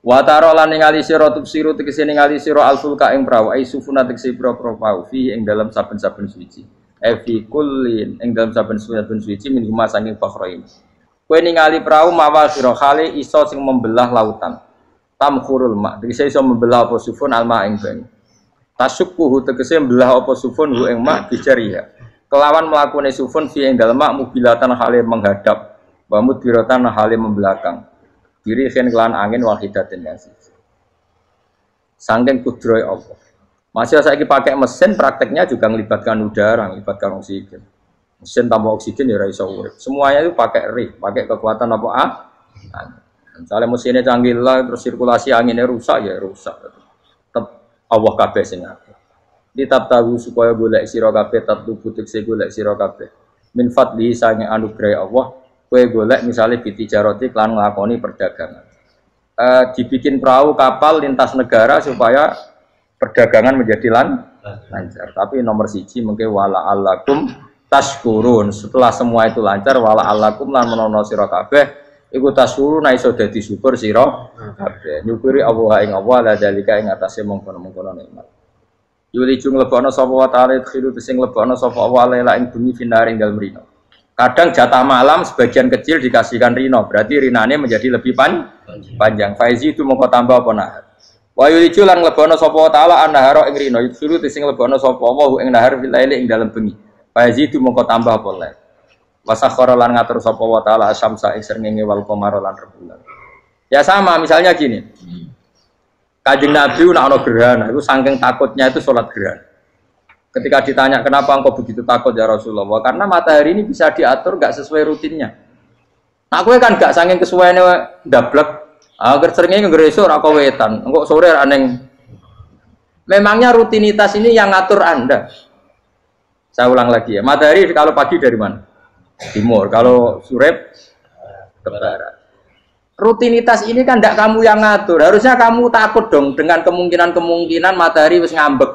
Wa taro lan ningali sira tubsiru tegese ningali sira alfulka ing prawa isufuna tegese pro-pro fi ing dalam saben-saben suci. Fi kullin ing dalam saben-saben suci min huma saking fakhrain. Kowe ningali prau mawa sira khali iso sing membelah lautan. Tamkhurul ma tegese iso membelah apa sufun alma ing banyu. Tasukkuhu tegese membelah apa sufun hu ing ma bijariha. Kelawan mlakune sufun fi ing dalem mak mubilatan hale menghadap wa mudbiratan hale membelakang. Diri khen kelan angin wahidatin yang siji. Saking kudrohe Allah. Masih saiki pakai mesin prakteknya juga melibatkan udara, melibatkan oksigen. Mesin tanpa oksigen ya ora iso urip. Semuanya itu pakai rig, pakai kekuatan apa Misalnya mesinnya canggih lah, terus sirkulasi anginnya rusak ya rusak. Tetap Allah kabeh sing ngatur. Litab tahu supaya golek sira kabeh tatlubu tekse golek sira kabeh. Min fadli sange anugerah Allah, kowe golek misale bitijarati lan nglakoni perdagangan. Dibikin perahu kapal lintas negara supaya perdagangan menjadi lancar. Tapi nomor siji mungkin wala alakum tashkurun. Setelah semua itu lancar wala alakum lan menono sira kabeh iku tashkurun iso dadi syukur sira kabeh. Nyukuri Allah ing Allah la dalika ing atase mongkon-mongkon nikmat. Yuli jung lebokno sapa wa ta'ala khilu sing lebokno sapa Allah lela ing bumi finaring dalem rino. Kadang jatah malam sebagian kecil dikasihkan rino, berarti rinane menjadi lebih panjang. Faizi itu mongko tambah apa nahar. Wa yuli lan lebokno sapa wa ta'ala annahara ing rino, khilu sing lebokno sapa Allah ing nahar fil laili ing dalem bengi. Faizi itu mongko tambah apa le. Wasakhara lan ngatur sapa wa ta'ala asyamsa ing srengenge wal qamara lan rembulan. Ya sama misalnya gini. Kanjeng Nabi nak ono gerhana, itu saking takutnya itu sholat gerhana. Ketika ditanya kenapa engkau begitu takut ya Rasulullah, karena matahari ini bisa diatur gak sesuai rutinnya. Nah, aku kan gak saking kesuaiannya dablek, agar seringnya ngeresur aku wetan, engkau sore aneh. Memangnya rutinitas ini yang ngatur Anda. Saya ulang lagi ya, matahari kalau pagi dari mana? Timur, kalau sore ke barat. Rutinitas ini kan tidak kamu yang ngatur. Harusnya kamu takut dong dengan kemungkinan matahari wis ngambek.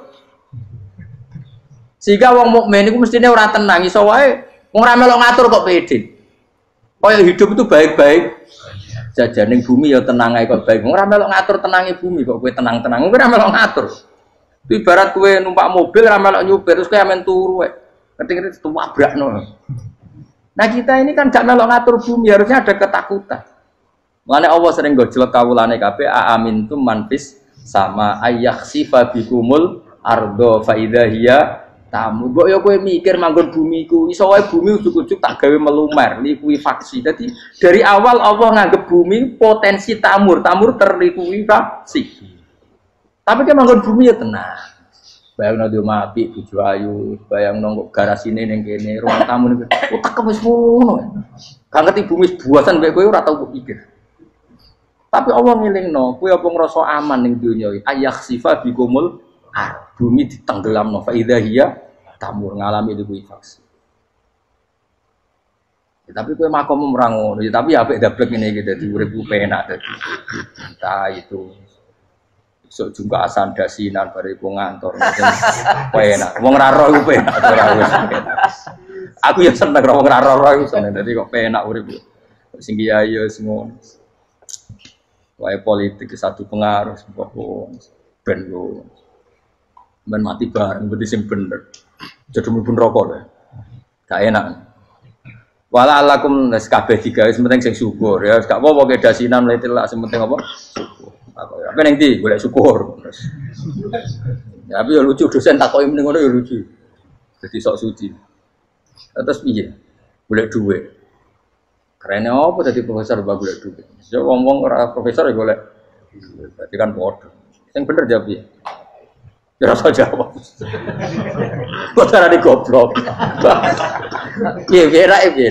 Sehingga wong mukmin itu mestinya ora tenang iso wae wong ora melok ngatur kok pede. Kaya hidup itu baik-baik saja ning bumi ya tenang ae kok baik. Wong ora melok ngatur tenange bumi kok kowe tenang-tenang. Kowe ora melok ngatur. Itu ibarat kowe numpak mobil ora melok nyupir terus kowe amen turu wae. Keting-keting tabrakno. Nah kita ini kan gak melok ngatur bumi, harusnya ada ketakutan. Makanya Allah sering gojlek kawulane kabeh aamintum manfis sama ayakhsifa bikumul ardo fa idza hiya tamu. Mbok ya kowe mikir manggon bumi ku iso wae bumi ujug-ujug tak gawe melumer likuifaksi. Jadi dari awal Allah nganggep bumi potensi tamur terlikuifaksi. Tapi kan manggon bumi ya tenang. Bayangno di omah apik bojo ayu, bayangno kok garasine ning kene, ruang tamu niku utek wis ngono. Gak ngerti bumi buasan mek kowe ora tau pikir. Tapi Allah ngelingno, kowe apa ngrasa aman ning donya iki? Ayakhsifa bikumul bumi ditenggelamno fa idza hiya tamur ngalami likuifaksi. Ya, tapi kowe makom ora ngono, ya, tapi apik dablek ngene iki dadi urip penak dadi. Entah itu esuk juga asan dasinan bariku ngantor. Penak. Wong ora roh iku penak ora wis. Aku ya seneng wong ora roh iku seneng dadi kok penak urip. Sing kiai ya semua. Wae politik satu pengaruh ben lo ben mati bareng berarti sing bener jadi mlebu neraka lho gak enak wala alakum nas kabeh digawe penting sing syukur ya gak apa-apa ke dasinan mlete lak sing penting apa syukur apa ning ndi golek syukur terus ya tapi ya lucu dosen takoki mending ngono ya lucu dadi sok suci terus piye golek dhuwit keren apa jadi profesor bab golek duit. So wong-wong ora profesor ya golek. Berarti kan bodoh. Yang bener jawab ya. Kira saja jawab. Kok cara di goblok. Piye piye.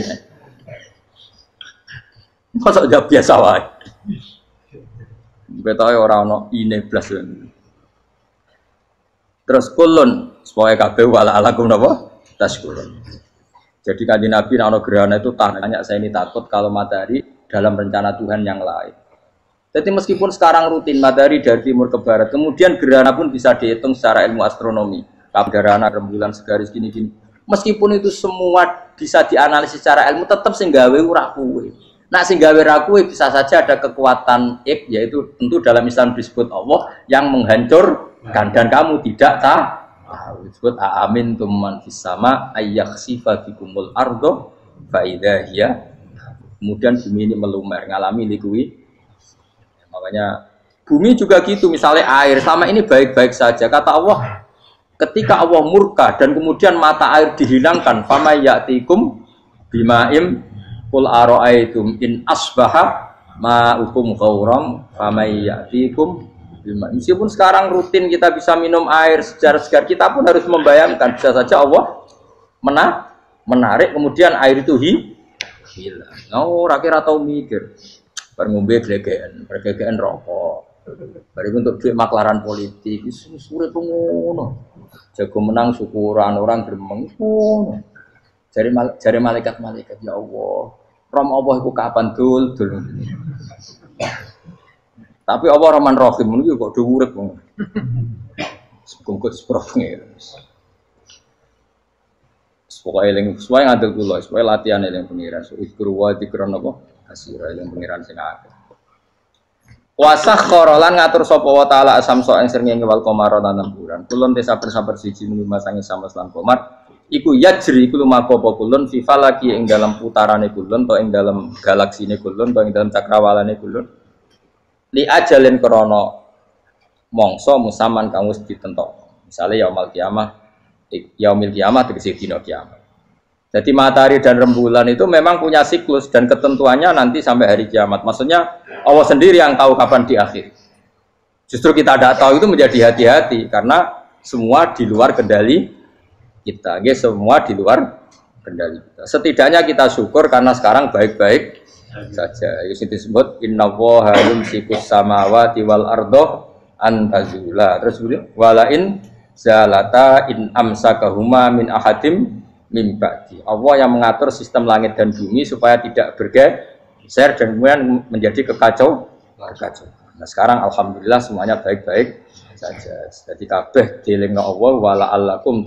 Masa jawab biasa wae. Betahe ora ono ine blas. Terus kulun supaya kabeh wala alakum napa? Taskurun. Jadi kanjeng Nabi ana gerhana itu tanya saya ini takut kalau matahari dalam rencana Tuhan yang lain. Jadi meskipun sekarang rutin matahari dari timur ke barat, kemudian gerhana pun bisa dihitung secara ilmu astronomi. Gerhana rembulan segaris gini-gini. Meskipun itu semua bisa dianalisis secara ilmu, tetap sing gawe ora kuwe. Nah sing gawe ra kuwe bisa saja ada kekuatan yaitu tentu dalam Islam disebut Allah yang menghancurkan dan kamu tidak tahu. Disebut amin tuman fis sama ayakhsifa bikumul ardo fa idza hiya kemudian bumi ini melumer ngalami likui. Makanya bumi juga gitu misalnya air selama ini baik-baik saja kata Allah ketika Allah murka dan kemudian mata air dihilangkan fama ya'tikum bimaim qul ara'aitum in asbaha ma'ukum ghauram fama ya'tikum. Meskipun sekarang rutin kita bisa minum air secara segar, kita pun harus membayangkan bisa saja Allah menarik kemudian air itu hilang. Oh, rakyat atau mikir, ngombe glegeken rokok. Bari untuk duit maklaran politik wis urip ngono. Jago menang syukuran orang gremeng ngono. Jare malaikat-malaikat ya Allah. Rom Allah iku kapan dul. Tapi Allah Rahman Rahim niku kok do urip ngono. Sekungkut seprofne. Pokoke eling suwe ngandel kula, suwe latihan eling pengiran. Ikru wa dikron apa? Asira eling pengiran sing akeh. Wasakhkhara lan ngatur sapa wa taala asamso ing srengenge wal qamara lan bulan. Kulun te sabar-sabar siji mung masangi samas lan qamar. Iku yajri iku lumaku apa kulun fi falaki ing dalam putarane kulun to ing dalam galaksine kulun to ing dalam cakrawalane kulun. Li ajalin krana mangsa musaman kang wis ditentokno. Misale yaumil kiamah tegese dina kiamat. Jadi matahari dan rembulan itu memang punya siklus dan ketentuannya nanti sampai hari kiamat. Maksudnya Allah sendiri yang tahu kapan di akhir. Justru kita tidak tahu itu menjadi hati-hati karena semua di luar kendali kita. Semua di luar kendali kita. Setidaknya kita syukur karena sekarang baik-baik saja. Itu disebut innallaha yumsikus samawati wal ardo antazula. Terus walain zalata in amsakahuma min ahadim min ba'di. Allah yang mengatur sistem langit dan bumi supaya tidak bergeser dan kemudian menjadi kekacauan. Nah sekarang alhamdulillah semuanya baik-baik saja. Jadi kabeh dielingno Allah wala allakum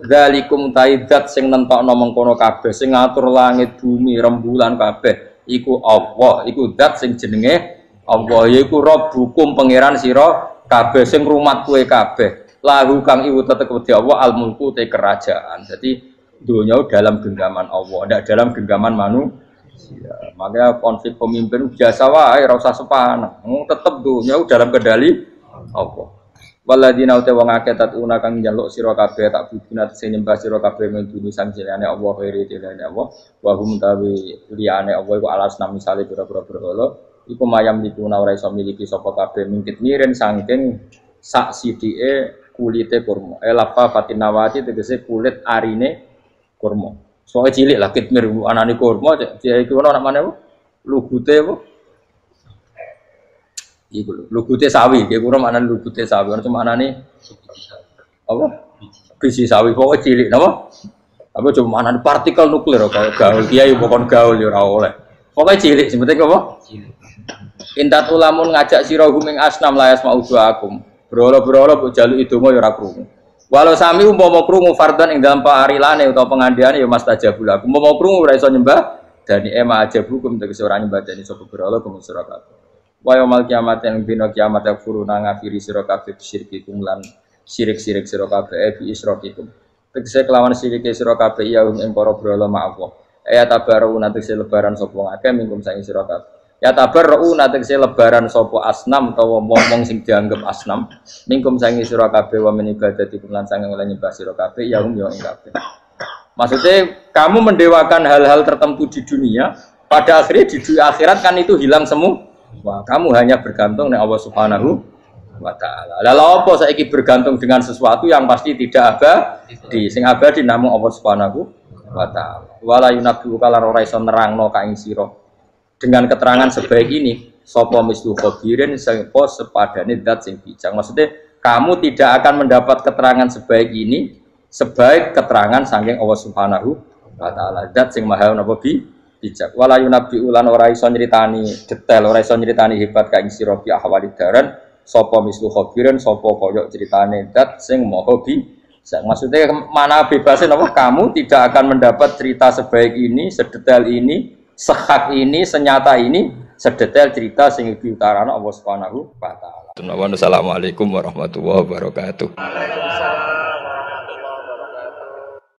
dzalikum taidat sing nentokno mengkono kabeh sing ngatur langit bumi rembulan kabeh iku Allah, iku zat sing jenenge Allah, yaiku Rabbukum pangeran sira kabeh sing rumat kowe kabeh. Lahu kang iku tetep wedi Allah al mulku te kerajaan. Jadi dunia dalam genggaman Allah, tidak dalam genggaman manusia. Makanya konflik pemimpin biasa wae ora usah sepan. Tetep dunia dalam kendali Allah. Waladina uta wong akeh tatuna kang njaluk sira kabeh tak bubuna sing nyembah sira kabeh menduni sang jenenge Allah khairi jenenge Allah. Wa hum tawi liyane Allah iku alasna misale pira-pira berhala iku mayam dikuna ora iso miliki sapa kabeh mingkit miren saking sak sidike kulite kurma. Lafa fatinawati tegese kulit arine kurma. Soale cilik lah kitmir anane kurma dia iku ana namane apa? Lugute apa? Iku lugute sawi, dia kurang anane lugute sawi, ana cuma anane apa? Biji sawi pokoke cilik napa? Apa cuma anane partikel nuklir kaya gaul kiai pokon gaul ya ora oleh. Pokoke cilik sing penting apa? Cilik. Intat ulamun ngajak sira huming asnam layas mauduakum. Berolo-berolo mbok jaluki donga ya ora krungu. Walau sami umpama krungu fardhan ing dalem parilane utawa pengandiane ya mastajabul aku. Umpama krungu ora iso nyembah dani ema aja hukum tegese ora nyembah dani sapa berolo gumun sira kabeh. Wa yaumil kiamat yang dina kiamat yakfuruna ngafiri sira kabeh syirkikum lan syirik-syirik sira kabeh bi isrokikum. Tegese kelawan syirike sira kabeh ya ing para berolo ma'allah. Ya tabaru tegese lebaran sapa ngakeh mingkum saing sira kabeh. Ya tabarru natekse lebaran sapa asnam utawa wong-wong sing dianggep asnam mingkum sangi sira kabeh wa min ibadatikum lan sange oleh nyembah sira kabeh ya hum ya ing kabeh. Maksudnya kamu mendewakan hal-hal tertentu di dunia, pada akhirnya di akhirat kan itu hilang semua. Wah, kamu hanya bergantung dengan Allah Subhanahu wa taala. Lalu apa saiki bergantung dengan sesuatu yang pasti tidak abadi, sing abadi namung Allah Subhanahu wa taala. Wala yunabbi'uka lan ora iso nerangno ka ing sira dengan keterangan sebaik ini sapa mislu khabirin sapa sepadane zat sing bijak. Maksudnya kamu tidak akan mendapat keterangan sebaik ini sebaik keterangan saking Allah Subhanahu wa taala zat sing maha napa bijak. Wala yunabbi ulan ora iso nyritani detail, ora iso nyritani hebat ka ing sira bi ahwalid daran sapa mislu khabirin sapa kaya critane zat sing maha bijak. Maksudnya mana bebasnya napa kamu tidak akan mendapat cerita sebaik ini, sedetail ini, sehak ini, senyata ini, sedetail cerita sing diutarana Allah Subhanahu wa taala. Assalamualaikum warahmatullahi wabarakatuh.